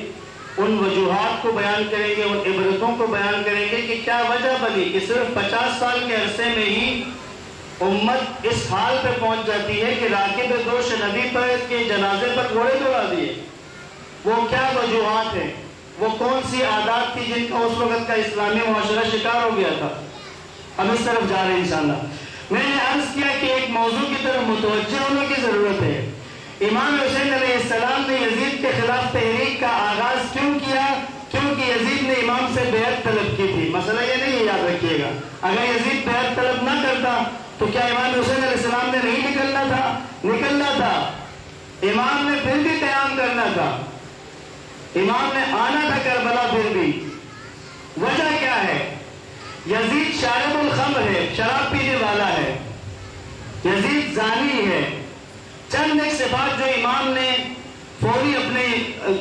ان وجوہات کو بیان کریں گے، ان عبرتوں کو بیان کریں گے کہ کیا وجہ بنی کہ صرف 50 سال کے عرصے میں ہی امت اس حال پہ پہنچ جاتی ہے کہ راکب دوش نبی پر کے جنازے پر گھوڑے دوڑا دیے۔ وہ کیا وجوہات ہیں، وہ کون سی عادات تھی جن کا اس وقت کا اسلامی معاشرہ شکار ہو گیا تھا؟ ہم اس طرف جا رہے ہیں انشاءاللہ۔ میں نے عرض کیا کہ ایک موضوع کی طرف متوجہ ہونے کی ضرورت ہے۔ امام حسین علیہ السلام نے یزید کے خلاف تحریک کا آغاز کیوں کیا؟ کیونکہ یزید نے امام سے بیعت طلب کی تھی۔ مسئلہ یہ نہیں ہے، یاد رکھیے گا، اگر یزید بیعت طلب نہ کرتا تو کیا امام حسین علیہ السلام نے نہیں نکلنا تھا؟ نکلنا تھا۔ امام نے پھر بھی قیام کرنا تھا، امام نے آنا تھا کربلا پھر بھی۔ وجہ کیا ہے؟ یزید شارب الخمر ہے، شراب پینے والا ہے، یزید زانی ہے۔ چند ایک صفات جو امام نے فوری اپنے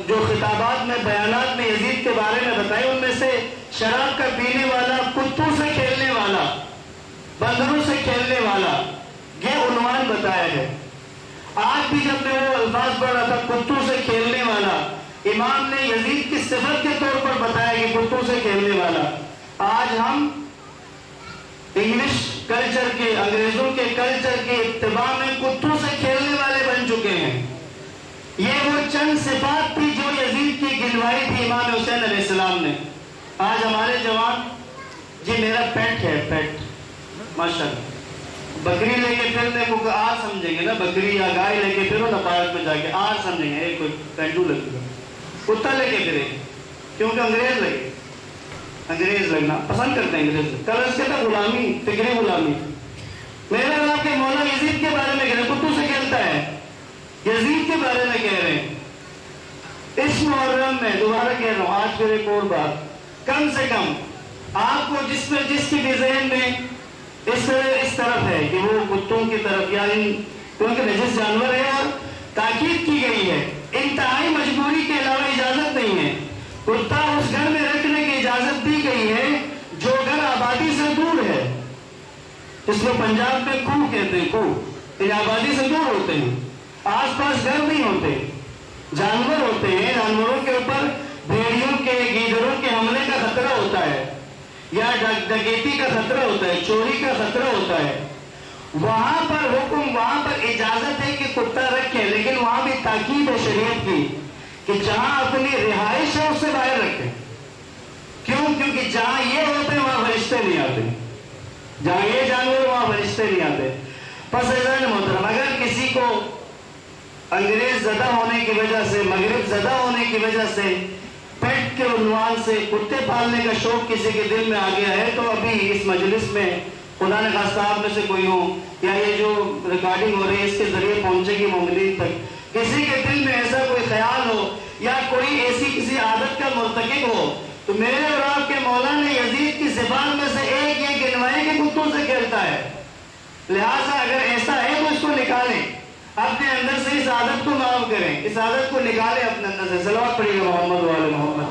جو خطابات میں بیانات میں یزید کے بارے میں بتائی، ان میں سے شراب کا پینے والا، کتوں سے کھیلنے والا، بندروں سے کھیلنے والا، یہ عنوان بتایا ہے۔ آج بھی جب میں وہ الفاظ پڑھ رہا تھا، کتوں سے کھیلنے والا، امام نے یزید کی صفت کے طور پر بتایا کہ کتوں سے کھیلنے والا۔ آج ہم انگلش کلچر کے، انگریزوں کے کلچر کے اتباع میں کتوں سے کھیلنے والے بن چکے ہیں۔ یہ وہ چند صفات تھی جو یزید کی گنوائی تھی امام حسین علیہ السلام نے۔ آج ہمارے جوان، جی میرا پیٹ ہے، پیٹ ماشاءاللہ، بکری لے کے پھرنے کو آر سمجھیں گے نا، بکری یا گائے لے کے پھرو نا پارک میں جا کے، آر سمجھیں گے، کوئی پینڈو لگے گا، کتا لے کے پھرے، کیونکہ انگریز لگے، انگریز لگنا پسند کرتے ہیں انگریز۔ کل اس کے تھا غلامی، فکری غلامی۔ میرے اللہ کے مولا یزید کے بارے میں کہہ رہے ہیں، کتوں سے کھیلتا ہے، یزید کے بارے میں کہہ رہے ہیں۔ اس محرم میں دوبارہ کہہ رہا ہوں، آج پھر ایک اور بات، کم سے کم آپ کو جس کی بھی ذہن میں اس طرف ہے کہ وہ کتوں کی طرف، یعنی کیونکہ نجس جانور ہے اور تاکید کی گئی ہے، انتہائی مجبوری کے علاوہ اجازت نہیں ہے، کتا اس گھر میں رکھنے کی اجازت دی گئی ہے جو گھر آبادی سے دور ہے، اس میں پنجاب میں کوہ کہتے ہیں، کوہ، یہ آبادی سے دور ہوتے ہیں، آس پاس گھر نہیں ہوتے، جانور ہوتے ہیں، جانوروں کے اوپر بھیڑیوں کے، گیدڑوں کے حملے کا خطرہ ہوتا ہے، یا ڈکیتی کا خطرہ ہوتا ہے، چوری کا خطرہ ہوتا ہے۔ وہاں پر حکم، وہاں پر اجازت ہے کہ کتا رکھیں، لیکن وہاں بھی تاکید ہے شریعت کی کہ جہاں اپنی رہائش ہے اس سے باہر رکھیں۔ کیوں؟ کیونکہ جہاں یہ ہوتے ہیں وہاں فرشتے نہیں آتے، جہاں یہ جانور وہاں فرشتے نہیں آتے۔ پس عزیزان محترم، اگر کسی کو انگریز زدہ ہونے کی وجہ سے، مغرب زدہ ہونے کی وجہ سے، پیٹ کے عنوان سے کتے پالنے کا شوق کسی کے دل میں آ گیا ہے، تو ابھی اس مجلس میں خدا نے خواستہ آپ میں سے کوئی ہو، یا یہ جو ریکارڈنگ ہو رہی ہے اس کے ذریعے پہنچے گی مومنین تک، کسی کے دل میں ایسا کوئی خیال ہو یا کوئی ایسی کسی عادت کا مرتکب ہو، تو میرے اور آپ کے مولا نے یزید کی صفات میں سے ایک یہ گنوائی کہ کتوں سے کھیلتا ہے۔ لہٰذا اگر ایسا ہے تو اس کو نکالیں، اپنے اندر سے اس عادت کو معاف کریں، اس عادت کو نکالیں اپنے اندر سے۔ صلوات پڑھیے گا محمد وآل محمد۔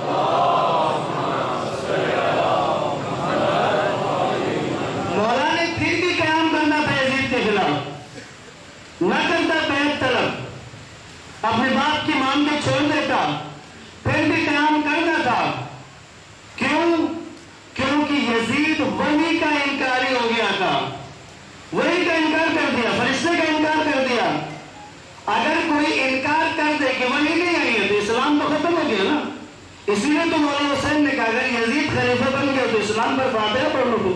مولا نے پھر بھی قیام کرنا تھا یزید کے خلاف، نہ کرتا بیعت طلب، اپنے باپ کی مان کے چھوڑ دیتا، پھر بھی قیام کرنا تھا۔ کیوں؟ کیونکہ یزید وحی کا انکاری ہو گیا تھا، وحی کا انکار کر دیا، فرشتے کا انکار کر دیا۔ اگر کوئی انکار کر دے کہ وحی نہیں آئی ہے تو اسلام تو ختم ہو گیا نا۔ اس لیے تو مولانا حسین نے کہا اگر یزید خلیفہ بن گیا تو اسلام پر فاتحہ پڑھ لو،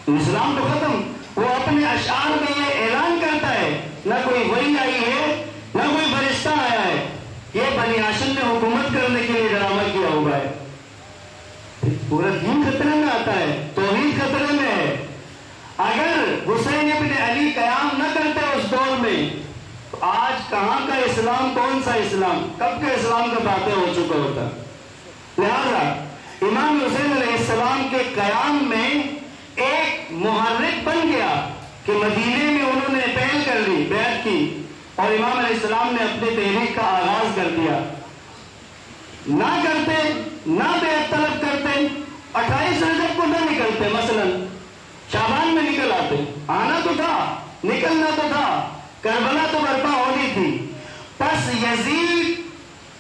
تو اسلام تو ختم۔ وہ اپنے اشعار میں یہ اعلان کرتا ہے نہ کوئی وحی آئی ہے نہ کوئی فرشتہ آیا ہے، یہ بنی ہاشم نے حکومت کرنے کے لیے ڈرامہ کیا ہوا ہے۔ پورا دین خطرے میں آتا ہے، توحید خطرے میں ہے۔ اگر حسین ابن علی قیام نہ کرتے اس دور میں تو آج کہاں کا اسلام، کون سا اسلام، کب کا اسلام کا فاتح ہو چکا ہوتا۔ لہذا امام حسین علیہ السلام کے قیام میں ایک محرک بن گیا کہ مدینے میں انہوں نے پہل کر دی، بیعت کی، اور امام علیہ السلام نے اپنی تحریک کا آغاز کر دیا۔ نہ کرتے، نہ بیعت طلب کرتے 28 رجب کو نہ نکلتے، مثلا شعبان میں نکل آتے، آنا تو تھا، نکلنا تو تھا، کربلا تو برپا ہونی تھی. پس یزید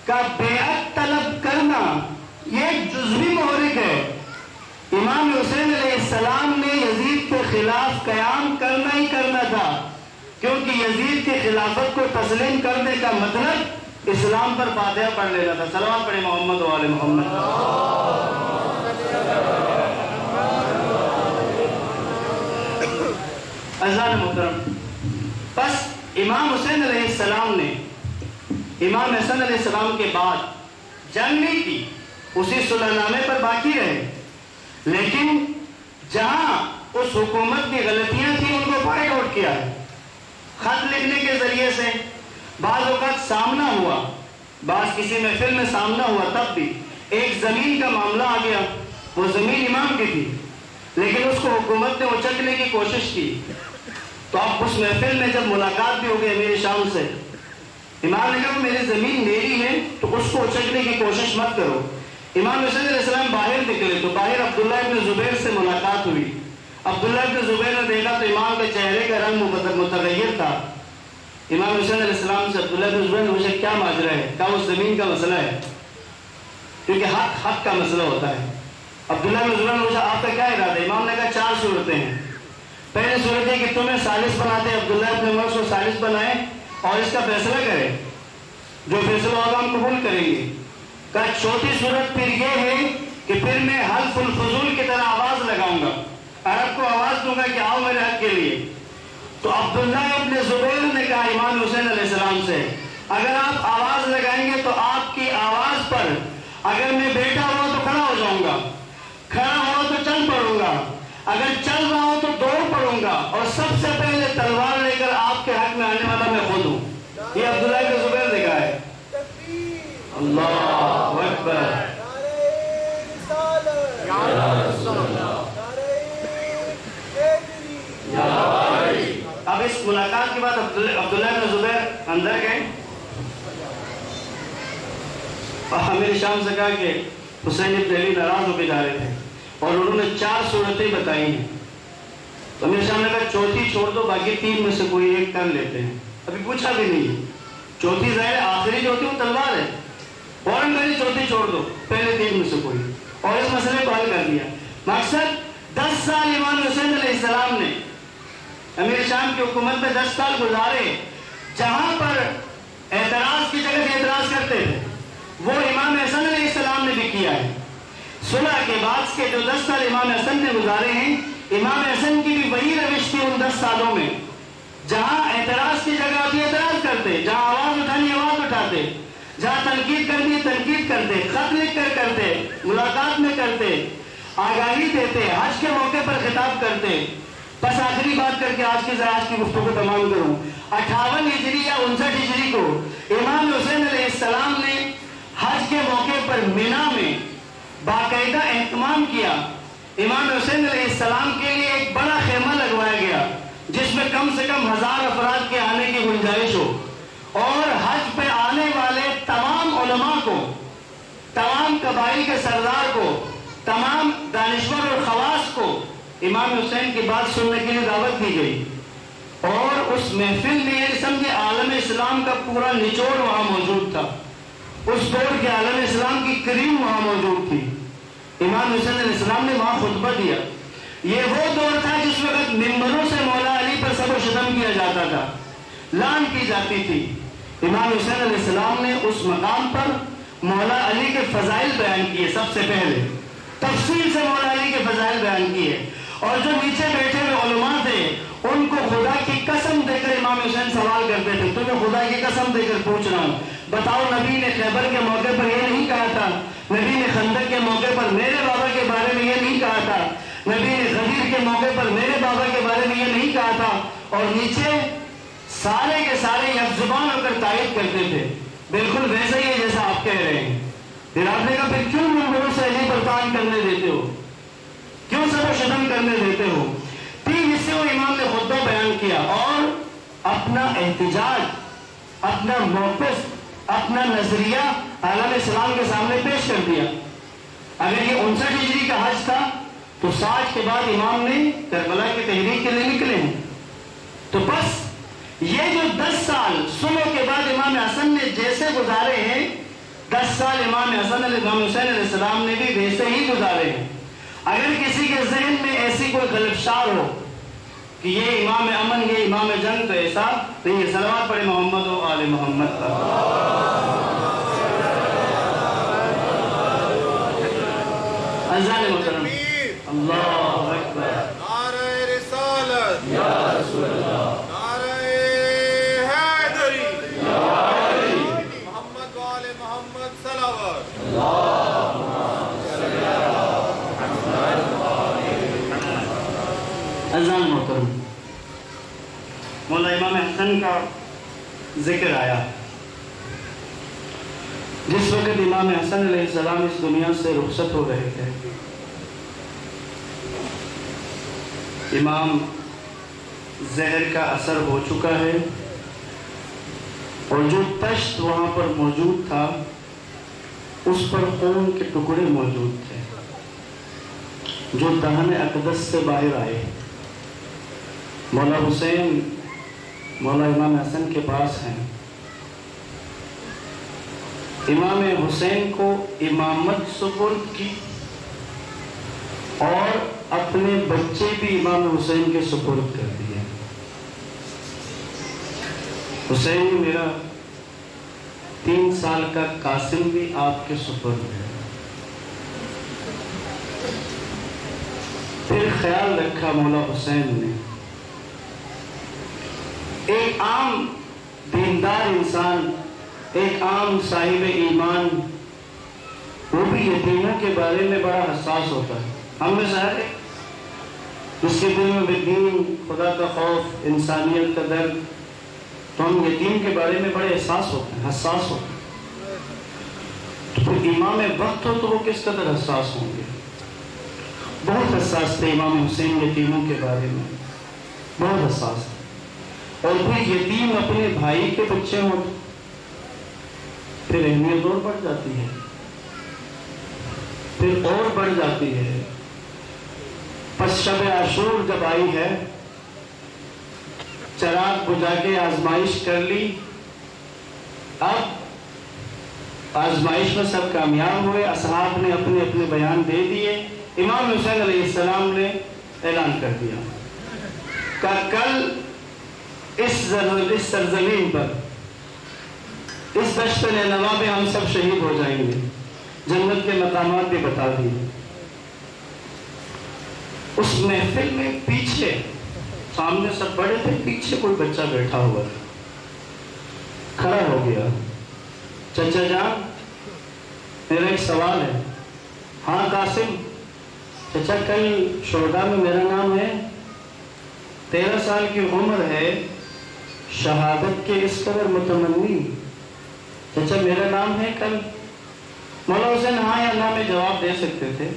کا بیعت طلب کرنا یہ ایک جزوی محرک ہے. امام حسین علیہ السلام نے یزید کے خلاف قیام کرنا ہی کرنا تھا، کیونکہ یزید کی خلافت کو تسلیم کرنے کا مطلب اسلام پر فاتحہ پڑھ لینا تھا. صلوات پڑھیں محمد و آل محمد. عزیزان محترم، بس امام حسین علیہ السلام نے امام حسن علیہ السلام کے بعد جنگ نہیں کی، اسی صلح نامے پر باقی رہے. لیکن جہاں اس حکومت کی غلطیاں تھیں ان کو فائنڈ آؤٹ کیا ہے. خط لکھنے کے ذریعے سے بعض اوقات سامنا ہوا، بعض کسی محفل میں سامنا ہوا، تب بھی ایک زمین کا معاملہ آ گیا. وہ زمین امام کی تھی لیکن اس کو حکومت نے اچکنے کی کوشش کی. تو اب اس محفل میں جب ملاقات بھی ہو گئی امیر شام سے، امام نے کہا میری زمین میری ہے تو اس کو اچکنے کی کوشش مت کرو. امام حسین علیہ السلام باہر نکلے تو باہر عبداللہ ابن زبیر سے ملاقات ہوئی. عبداللہ ابن زبیر نے دیکھا تو امام کے چہرے کا رنگ متغیر تھا. امام حسین علیہ السلام سے عبداللہ ابن زبیر نے پوچھا کیا ماجرا ہے؟ کہا اس زمین کا مسئلہ ہے، کیونکہ حق کا مسئلہ ہوتا ہے. عبداللہ ابن زبیر نے پوچھا آپ کا کیا ارادہ ہے؟ امام نے کہا 4 صورتیں ہیں. پہلی صورت ہے کہ تمہیں ثالث بناتے ہیں، عبداللہ ابن عمر کو ثالث بنائیں اور اس کا فیصلہ کریں، جو فیصلہ ہوگا ہم قبول کریں گے. کہا چوتھی صورت پھر یہ ہے کہ پھر میں حلف الفضول کی طرح آواز لگاؤں گا، عرب کو آواز دوں گا کہ آؤ میرے حق کے لیے. تو عبداللہ ابن زبیر نے کہا امام حسین علیہ السلام سے اگر آپ آواز لگائیں گے تو آپ کی آواز پر اگر میں بیٹھا ہوا تو کھڑا ہو جاؤں گا، کھڑا ہوا تو چل پڑوں گا، اگر چل رہا ہوں تو دوڑ پڑوں گا، اور سب سے پہلے تلوار لے کر آپ کے حق میں آنے والا میں خود ہوں. یہ عبداللہ ابن زبیر نے کہا ہے. اللہ اکبر. اب اس ملاقات کے بعد عبداللہ ابن زبیر اندر گئے اور امیر شام سے کہا کہ حسین ابن علی ناراض ہو کے جا رہے تھے اور انہوں نے 4 صورتیں بتائی ہیں. تو امیر شام نے کہا چوتھی چھوڑ دو، باقی 3 میں سے کوئی ایک کر لیتے ہیں. ابھی پوچھا بھی نہیں ہے، چوتھی ظاہر آخری جو ہوتی ہے وہ تلوار ہے، فوراً میری چوتھی چھوڑ دو، پہلے 3 میں سے کوئی، اور اس مسئلے کو حل کر دیا. مقصد 10 سال امام حسین علیہ السلام نے امیر شام کی حکومت میں 10 سال گزارے. جہاں پر اعتراض کی جگہ اعتراض کرتے تھے وہ امام حسن علیہ السلام نے بھی کیا ہے. صلح کے بعد کے جو 10 سال امام حسن نے گزارے ہیں، امام حسن کی بھی وہی روش تھی ان 10 سالوں میں. جہاں اعتراض کی جگہ ہوتی ہے اعتراض کرتے، جہاں آواز اٹھانی آواز اٹھاتے، جہاں تنقید کرنی تنقید کرتے، خط لکھ کر کرتے، ملاقات میں کرتے، آگاہی دیتے، حج کے موقع پر خطاب کرتے. بس آخری بات کر کے آج کی گفتگو تمام کروں. 58 ہجری یا 59 ہجری کو امام حسین علیہ السلام نے حج کے موقع پر مینا میں باقاعدہ اہتمام کیا. امام حسین علیہ السلام کے لیے ایک بڑا خیمہ لگوایا گیا جس میں کم سے کم 1000 افراد کے آنے کی گنجائش ہو، اور حج پہ آنے والے تمام علماء کو، تمام قبائل کے سردار کو، تمام دانشور اور خواص کو امام حسین کی بات سننے کے لیے دعوت دی گئی. اور اس محفل میں یہ سمجھے عالم اسلام کا پورا نچوڑ وہاں موجود تھا. اس دور کے عالم اسلام کی کریم وہاں موجود تھی. امام حسین علیہ السلام نے وہاں خطبہ دیا. یہ وہ دور تھا جس وقت ممبروں سے مولا علی پر سب و شتم کیا جاتا تھا، لعن کی جاتی تھی. امام حسین علیہ السلام نے اس مقام پر مولا علی کے فضائل بیان کیے. سب سے پہلے تفصیل سے مولا علی کے فضائل بیان کیے، اور جو نیچے بیٹھے ہوئے علماء تھے ان کو خدا کی قسم دے کر امام حسین سوال کرتے تھے. تمہیں خدا کی قسم دے کر پوچھ رہا ہوں، بتاؤ نبی نے خیبر کے موقع پر یہ نہیں کہا تھا؟ نبی نے خندق کے موقع پر میرے بابا کے بارے میں یہ نہیں کہا تھا؟ نبی نے غدیر کے موقع پر میرے بابا کے بارے میں یہ نہیں کہا تھا؟ اور نیچے سارے کے سارے یک زبان ہو کر تائید کرتے تھے. بالکل ویسا ہی ہے جیسا آپ کہہ رہے ہیں. پھر آپ نے کہا پھر کیوں ممبروں سے علی پر طعن کرنے دیتے ہو، کیوں سب و شتم کرنے دیتے ہو؟ 3 حصے میں امام نے خطبہ بیان کیا اور اپنا احتجاج، اپنا موقف، اپنا نظریہ عالم اسلام کے سامنے پیش کر دیا. اگر یہ 59 ہجری کا حج تھا تو 60 کے بعد امام نے کربلا کی تحریک کے لیے نکلے ہیں. تو بس یہ جو 10 سال صلح کے بعد امام حسن نے جیسے گزارے ہیں 10 سال امام حسن امام حسین علیہ السلام نے بھی ویسے ہی گزارے ہیں. اگر کسی کے ذہن میں ایسی کوئی خلفشار ہو کہ یہ امام امن یہ امام جنگ تو ایسا نہیں ہے. صلوات پڑھے محمد و آل محمد پر. اذان محترم اللہ اکبر. نعرہ رسالت یا رسول اللہ. نعرہ حیدری یا علی. محمد و آل محمد صلوات. اذان محترم. مولا امام حسن کا ذکر آیا. جس وقت امام حسن علیہ السلام اس دنیا سے رخصت ہو رہے تھے امام زہر کا اثر ہو چکا ہے اور جو تشت وہاں پر موجود تھا اس پر خون کے ٹکڑے موجود تھے جو دہن اقدس سے باہر آئے. مولا حسین مولا امام حسن کے پاس ہیں. امام حسین کو امامت سپرد کی اور اپنے بچے بھی امام حسین کے سپرد کر دیے. حسین میرا 3 سال کا قاسم بھی آپ کے سپرد ہے. پھر خیال رکھا مولا حسین نے ایک عام دیندار انسان ایک عام صاحب ایمان وہ بھی یتیموں کے بارے میں بڑا حساس ہوتا ہے. ہم میں سے ہر ایک جس کے دل میں دین خدا کا خوف انسانیت کا درد تو ہم یتیم کے بارے میں بڑے حساس ہوتے ہیں حساس ہوتے ہیں. تو پھر امام وقت ہو تو وہ کس قدر حساس ہوں گے. بہت حساس تھے امام حسین یتیموں کے بارے میں بہت حساس تھے. اور پھر یتیم اپنے بھائی کے بچے ہوں پھر اہمیت اور بڑھ جاتی ہے پھر اور بڑھ جاتی ہے. پس شب عاشور جب آئی ہے چراغ بجھا کے آزمائش کر لی. اب آزمائش میں سب کامیاب ہوئے. اصحاب نے اپنے اپنے بیان دے دیے. امام حسین علیہ السلام نے اعلان کر دیا کہ کل اس سرزمین پر اس دشت نینوا میں ہم سب شہید ہو جائیں گے. جنت کے مقامات بھی بتا دیے. اس محفل میں پیچھے سامنے سب بڑے تھے پیچھے کوئی بچہ بیٹھا ہوا تھا. کھڑا ہو گیا. چچا جان میرا ایک سوال ہے. ہاں قاسم. چچا کل شہداء میں میرا نام ہے. 13 سال کی عمر ہے شہادت کے اس قدر متمنی. چچا میرا نام ہے کل. مولا حسین ہاں یا نہ میں جواب دے سکتے تھے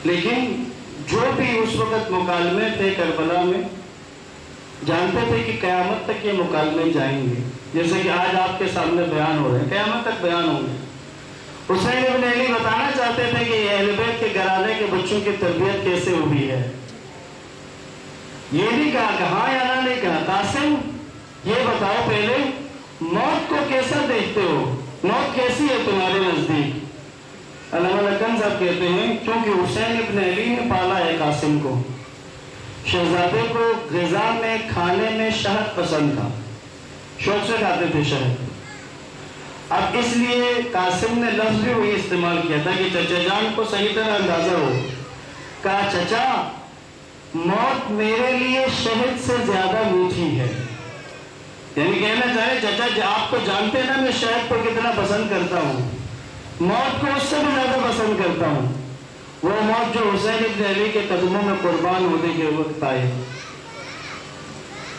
لیکن جو بھی اس وقت مکالمے تھے کربلا میں جانتے تھے کہ قیامت تک یہ مکالمے جائیں گے. جیسے کہ آج آپ کے سامنے بیان ہو رہے ہیں قیامت تک بیان ہوں گے. حسین ابن علی بتانا چاہتے تھے کہ اہل بیت کے گھرانے کے بچوں کی تربیت کیسے ہوئی ہے. یہ نہیں کہا کہ ہاں یا نہ نہیں کہا. قاسم یہ بتاؤ پہلے موت کو کیسا دیکھتے ہو. موت کیسی ہے تمہارے نزدیک. علامہ لکن صاحب کہتے ہیں کیونکہ حسین ابن علی نے پالا ہے قاسم کو. شہزادے کو غذا میں کھانے میں شہد پسند تھا. شوق سے کھاتے تھے شہد. اب اس لیے قاسم نے لفظ بھی وہی استعمال کیا تھا کہ چچا جان کو صحیح طرح اندازہ ہو. کہا چچا موت میرے لیے شہد سے زیادہ میٹھی ہے. یعنی کہنا چاہے چچا آپ کو جانتے نا میں شہد کو کتنا پسند کرتا ہوں. موت کو اس سے بھی زیادہ پسند کرتا ہوں. وہ موت جو حسین ابن علی کے قدموں میں قربان ہونے کے وقت آئے.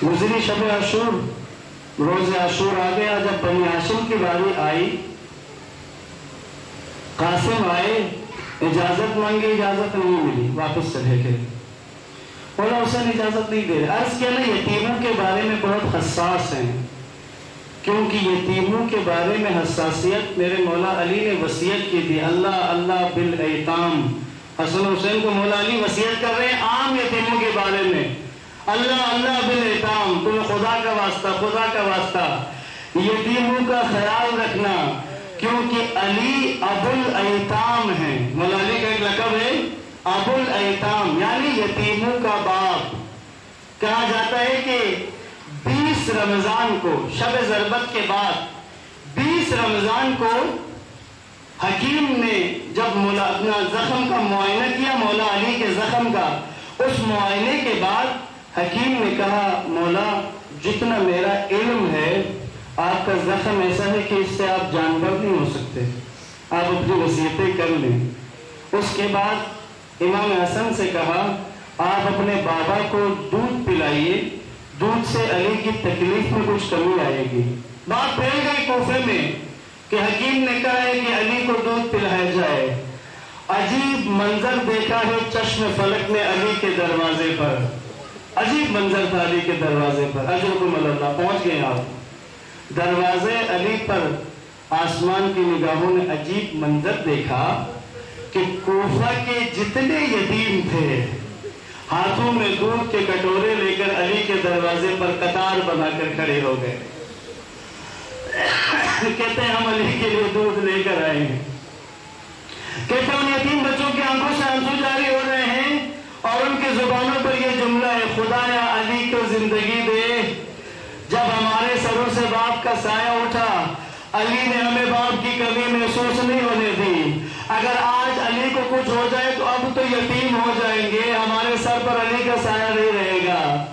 گزری شب عاشور روز عاشور آ گیا. جب بنی ہاشم کی باری آئی قاسم آئے اجازت مانگی اجازت نہیں ملی واپس چلے گئے. مولا حسین اجازت نہیں دے رہے. عرض کیا نا یتیموں کے بارے میں بہت حساس ہیں. کیونکہ یتیموں کے بارے میں حساسیت میرے مولا علی نے وصیت کی تھی. اللہ اللہ بالایتام. حسن حسین کو مولا علی وصیت کر رہے ہیں عام یتیموں کے بارے میں. اللہ اللہ بالایتام. تمہیں خدا کا واسطہ، خدا کا واسطہ یتیموں کا خیال رکھنا، کیونکہ علی ابو الایتام ہیں. مولا علی کا ایک لقب ہے ابو الایتام، یعنی یتیموں کا باپ. کہا جاتا ہے کہ 20 رمضان کو، شب ضربت کے بعد 20 رمضان کو حکیم نے جب مولا اپنا زخم کا معائنہ کیا، مولا علی کے زخم کا، اس معائنے کے بعد حکیم نے کہا مولا جتنا میرا علم ہے آپ کا زخم ایسا ہے کہ اس سے آپ جانور نہیں ہو سکتے، آپ اپنی وصیتیں کر لیں. اس کے بعد امام حسن سے کہا آپ اپنے بابا کو دودھ پلائیے، دودھ سے علی کی تکلیف میں کچھ کمی آئے گی. بات پھیل گئی کوفے میں کہ حکیم نے کہا ہے کہ علی کو دودھ پلایا جائے. عجیب منظر دیکھا ہے چشم فلک نے علی کے دروازے پر. عجیب منظر تھا علی کے دروازے پر. اجرکم اللہ، پہنچ گئے آپ. دروازے علی پر آسمان کی نگاہوں نے عجیب منظر دیکھا کہ کوفہ کے جتنے یتیم تھے ہاتھوں میں دودھ کے کٹورے لے کر علی کے دروازے پر قطار بنا کر کھڑے ہو گئے. کہتے ہیں ہم علی کے لیے دودھ لے کر آئے ہیں. کہتے ہیں ان یتیم بچوں کی آنکھوں سے آنسو جاری ہو رہے ہیں اور ان کی زبانوں پر یہ جملہ ہے خدایا علی کو زندگی دے. جب ہمارے سروں سے باپ کا سایہ اٹھا علی نے ہمیں باپ کی کمی محسوس نہیں ہونے دی. اگر آج علی کو کچھ ہو جائے تو اب تو یتیم ہو جائیں گے، ہمارے سر پر علی کا سایہ نہیں رہے گا.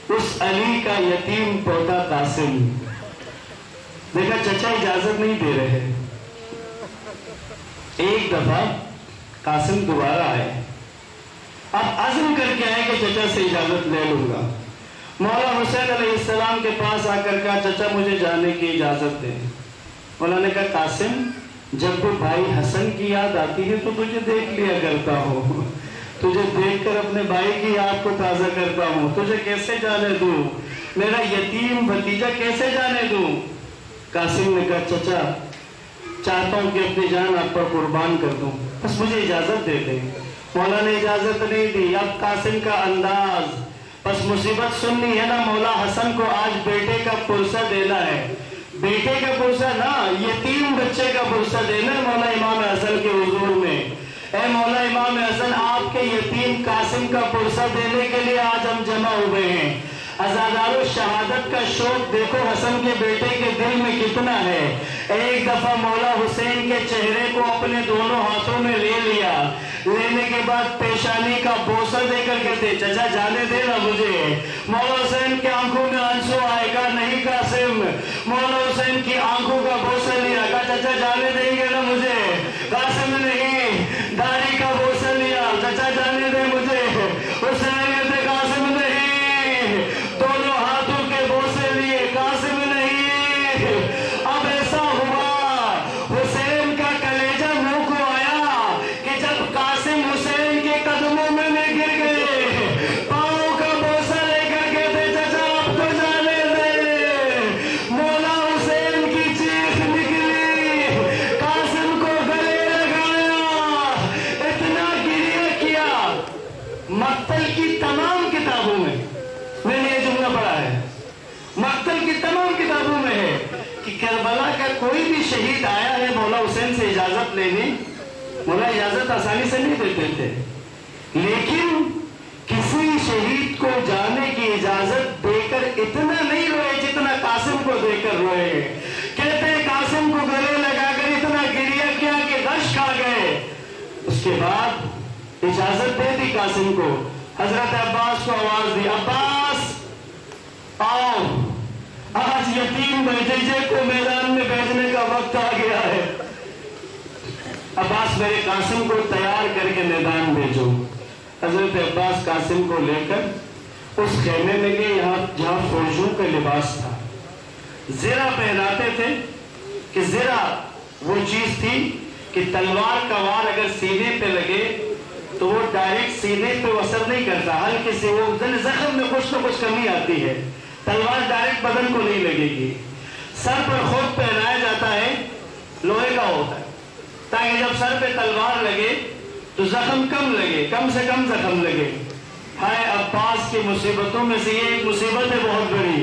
اس علی کا یتیم پوتا قاسم، دیکھا چچا اجازت نہیں دے رہے. ایک دفعہ قاسم دوبارہ آئے، اب عزم کر کے آئے کہ چچا سے اجازت لے لوں گا. مولا حسین علیہ السلام کے پاس آ کر کہا چچا مجھے جانے کی اجازت دیں. مولا نے کہا قاسم جب بھی بھائی حسن کی یاد آتی ہے تو تجھے دیکھ لیا کرتا ہوں، تجھے دیکھ کر اپنے بھائی کی یاد کو تازہ کرتا ہوں، تجھے کیسے جانے دوں، میرا یتیم بھتیجا کیسے جانے دوں. قاسم نے کہا چچا چاہتا ہوں کہ اپنی جان آپ پر قربان کر دوں، بس مجھے اجازت دے دیں. مولا نے اجازت نہیں دی. اب قاسم کا انداز، بس مصیبت سننی ہے نا مولا حسن کو آج بیٹے کا پرسہ دینا ہے. بیٹے کا پرسہ نہ یتیم بچے کا پرسہ دینا ہے مولا امام حسن کے حضور میں. اے مولا امام حسن آپ کے یتیم قاسم کا پرسہ دینے کے لیے آج ہم جمع ہوئے ہیں. عزادارو شہادت کا شوق دیکھو حسن کے بیٹے کے دل میں کتنا ہے. ایک دفعہ مولا حسین کے چہرے کو اپنے دونوں ہاتھوں میں لے لیا. لینے کے بعد پیشانی کا بوسہ دے کر کہتے چچا جانے دے نا مجھے. مولا حسین کی آنکھوں میں آنسو آئے گا نہیں قاسم. مولا حسین کی آنکھوں کا بوسہ لیا، کہا چچا جانے دیں گے نا مجھے. قاسم نہیں، داڑھی کا بوسہ لیا، چچا جانے دے مجھے. حسین کہتے قاسم نہیں، دونوں ہاتھوں کے بوسے لیے، قاسم نہیں. اب ایسا ہوا حسین کا کلیجہ منہ کو آیا کہ جب قاسم حسین کے قدموں میں گر گئے، پاؤں کا بوسہ لے کر کہتے چچا اب تو جانے دے. مولا حسین کی چیخ نکلی، قاسم کو گلے لگایا، اتنا گریہ کیا. مقتل کی تمام کتابوں میں نے یہ جملہ پڑھا ہے، مقتل کی تمام کتابوں میں ہے کہ کربلا کا کوئی بھی شہید آیا ہے مولا حسین سے اجازت لینے، مولا اجازت آسانی سے نہیں دیتے تھے، لیکن کسی شہید کو جانے کی اجازت دے کر اتنا نہیں روئے جتنا قاسم کو دے کر روئے. کہتے ہیں قاسم کو گلے لگا کر اتنا گریہ کیا کہ غش کھا گئے. اس کے بعد اجازت دے دی قاسم کو. حضرت عباس کو آواز دی، عباس آؤ، آج یتیم بھتیجے کو میدان میں بھیجنے کا وقت آ گیا ہے. عباس میرے قاسم کو تیار کر کے میدان بھیجو. حضرت عباس قاسم کو لے کر اس خیمے میں گئے جہاں فوجوں کا لباس تھا. زرہ پہناتے تھے کہ زرہ وہ چیز تھی کہ تلوار کا وار اگر سینے پہ لگے تو وہ ڈائریکٹ سینے پہ اثر نہیں کرتا، ہلکے سے وہ زخم میں کچھ نہ کچھ کمی آتی ہے. تلوار ڈائریکٹ بدن کو نہیں لگے گی، سر پر خود پہنایا جاتا ہے، لوہے کا ہوتا ہے تاکہ جب سر پہ تلوار لگے تو زخم کم لگے، کم سے کم زخم لگے۔ ہائے عباس کی مصیبتوں میں سے یہ ایک مصیبت ہے بہت بڑی،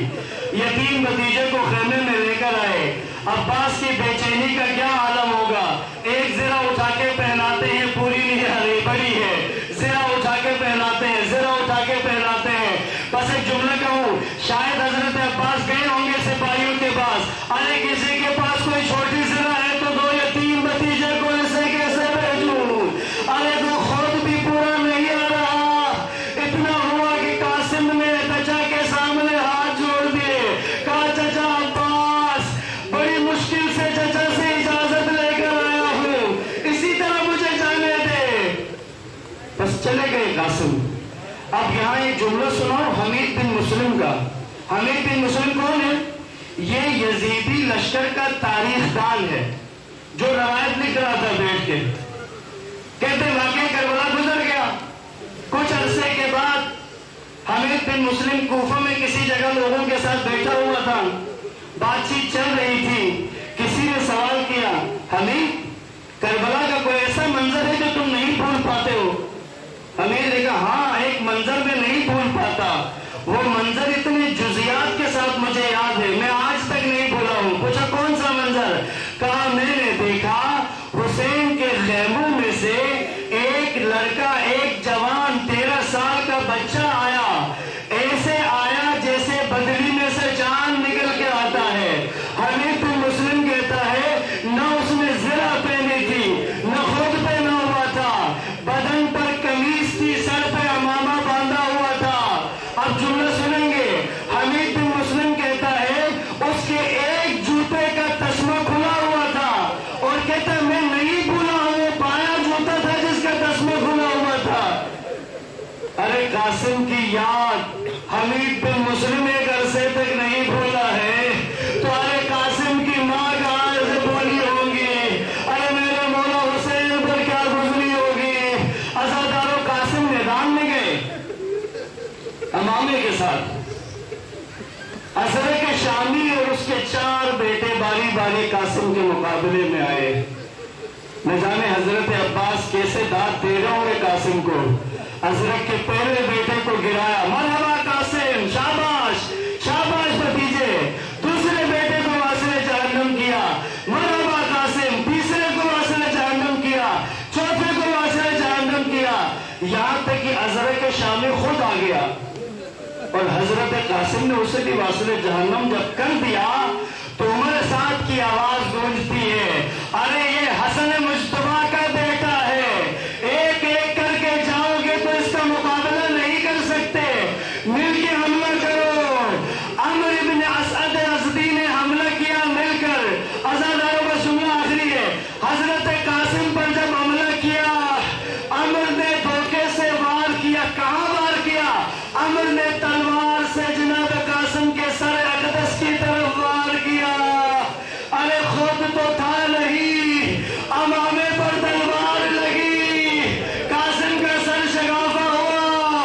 یتیم بھتیجے کو خیمے میں لے کر آئے، عباس کی بے چینی کا کیا عالم ہوگا، ایک زرہ اٹھا کے پہناتے ہیں، پوری نہیں ہری بڑی ہے، زرہ اٹھا کے پہناتے ہیں، زرہ اٹھا کے پہناتے ہیں۔ بس ایک جملہ کہوں، شاید حضرت عباس گئے ہوں گے سپاہیوں کے پاس، ارے کسی کے پاس کوئی چھوٹی زرہ ہے تو دو یتیم بھتیجے کو ایسے کیسے بھیجوں، ارے تو خود بھی پورا نہیں آ رہا۔ اتنا ہوا کہ قاسم نے چچا کے سامنے ہاتھ جوڑ دیے، کہا چچا عباس بڑی مشکل سے چچا سے اجازت لے کر آیا ہوں، اسی طرح مجھے جانے دے۔ بس چلے گئے قاسم۔ اب یہاں ایک جملہ سناؤ حمید بن مسلم کا۔ حمید بن مسلم کون ہے؟ یہ یزیدی لشکر کا تاریخ دان ہے جو روایت لکھ رہا تھا بیٹھ کے، کہتے واقعہ کربلا گزر گیا، کچھ عرصے کے بعد حمید بن مسلم کوفہ میں کسی جگہ لوگوں کے ساتھ بیٹھا ہوا تھا، بات چیت چل رہی تھی، کسی نے سوال کیا حمید کربلا کا کوئی ایسا منظر ہے جو تم نہیں بھول پاتے ہو؟ حمید نے کہا ہاں ایک منظر میں نہیں بھول پاتا، وہ منظر اتنے جزیات کے ساتھ مجھے یاد ہے، میں آج تک نہیں بھولا ہوں۔ پوچھا کون سا منظر؟ کہا میں نے دیکھا حسین کے خیموں میں سے ایک لڑکا، ایک جوان 13 سال کا بچہ آیا، ایسے آیا جیسے بدلی میں سے چاند نکل کے آتا ہے۔ حمید بن مسلم کہتا ہے نہ اس نے زرہ پہنی تھی، نہ خود پہنا ہوا تھا، بدن پر قمیص تھی، سر پہ امامہ باندھا ہوا تھا۔ اب جملہ سنیں گے، حمید بن مسلم کہتا ہے اس کے ایک جوتے کا تسمہ کھلا ہوا تھا، اور کہتا ہے میں نہیں بھولا ہوں وہ پایا جوتا تھا جس کا تسمہ کھلا ہوا تھا۔ ارے قاسم کی یاد حمید بن مسلم ایک عرصے تک نہیں بھولا ہے، تو ارے قاسم کی ماں کہاں سے بولی ہوگی، ارے میرے مولا حسین پر کیا گزری ہوگی۔ عزادارو قاسم میدان میں گئے امامے کے ساتھ، عزرہ کے شامی اور اس کے 4 بیٹے باری باری قاسم کے مقابلے میں آئے۔ نہ جانے حضرت عباس کیسے داد دے رہے ہوں گے قاسم کو۔ حضرت کے پہلے بیٹے کو گرایا، مرحبا قاسم، شاباش شاباش بھتیجے۔ دوسرے بیٹے کو واصل جہنم کیا، مرحبا قاسم۔ تیسرے کو واصل جہنم کیا، چوتھے کو واصل جہنم کیا، یہاں تک کہ حضرت کے شامی خود آ گیا، اور حضرت قاسم نے اسے بھی واصل جہنم جب کر دیا تو عمر سعد کی آواز گونجتی ہے ارے یہ حسن مجتبیٰ کا بیٹا ہے، ایک ایک کر کے جاؤ گے تو اس کا مقابلہ نہیں کر سکتے، مل کے حملہ کرو۔ عمر بن اسعد ازدی نے حملہ کیا مل کر۔ عزاداروں کا جملہ آخری ہے، حضرت قاسم پر جب حملہ کیا عمر نے دھوکے سے وار کیا۔ کہاں وار کیا؟ عمر نے تلوار سے جناب قاسم کے سر اقدس کی طرف وار کیا۔ ارے خود تو تھا نہیں، امامے پر تلوار لگی، قاسم کا سر شگافہ ہوا،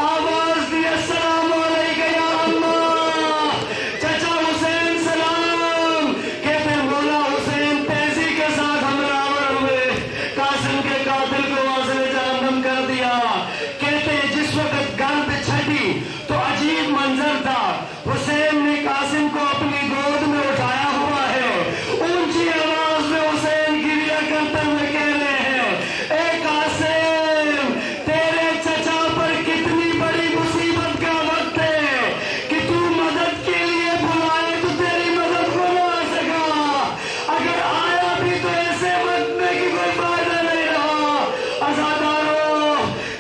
آواز دی السلام علیکہ یا اللہ، چچا حسین سلام۔ کہتے مولا حسین تیزی کے ساتھ حملہ آور ہوئے، قاسم کے قاتل کو واصل جہنم کر دیا۔ کہتے جس وقت گرد چھٹی تو عجیب منظر تھا، حسین نے قاسم کو اپنی گود میں اٹھایا ہوا ہے، اونچی آواز میں حسین گریا کرتے ہوئے کہہ رہے ہیں اے قاسم تیرے چچا پر کتنی بڑی مصیبت کا وقت ہے کہ تو مدد کے لیے بلائے تو تیری مدد کو نہ آ سکا، اگر آیا بھی تو ایسے وقت میں کہ کوئی فائدہ نہیں رہا۔ عزادارو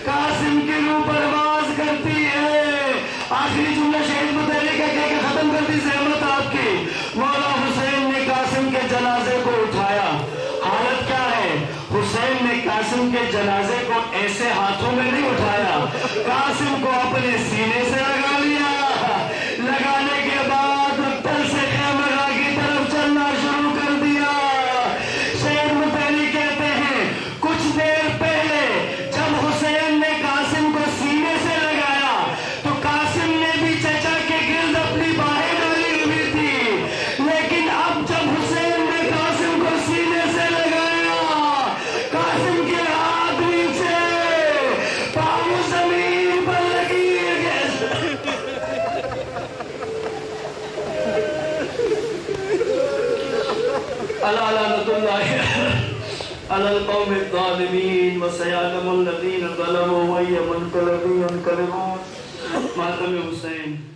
قاسم کی روح پرواز کرتی ہے۔ آخری جملہ شہید متحری کا کہہ کے ختم کرتی زحمت آپ کی۔ مولا حسین نے قاسم کے جنازے کو اٹھایا، حالت کیا ہے؟ حسین نے قاسم کے جنازے کو ایسے ہاتھوں میں نہیں اٹھایا، قاسم کو اپنے سینے سے لگا لیا، لگانے کے بعد اتر سے خیمہ گاہ کی طرف چلنا شروع کر دیا۔ شہید متحری کہتے ہیں کچھ دیر پہلے جب حسین نے قاسم کو سینے سے لگایا تو قاسم نے بھی چچا ألا لعنة الله على القوم الظالمين وسيعلم الذين ظلموا أي منقلب ينقلبون. ماتم حسین.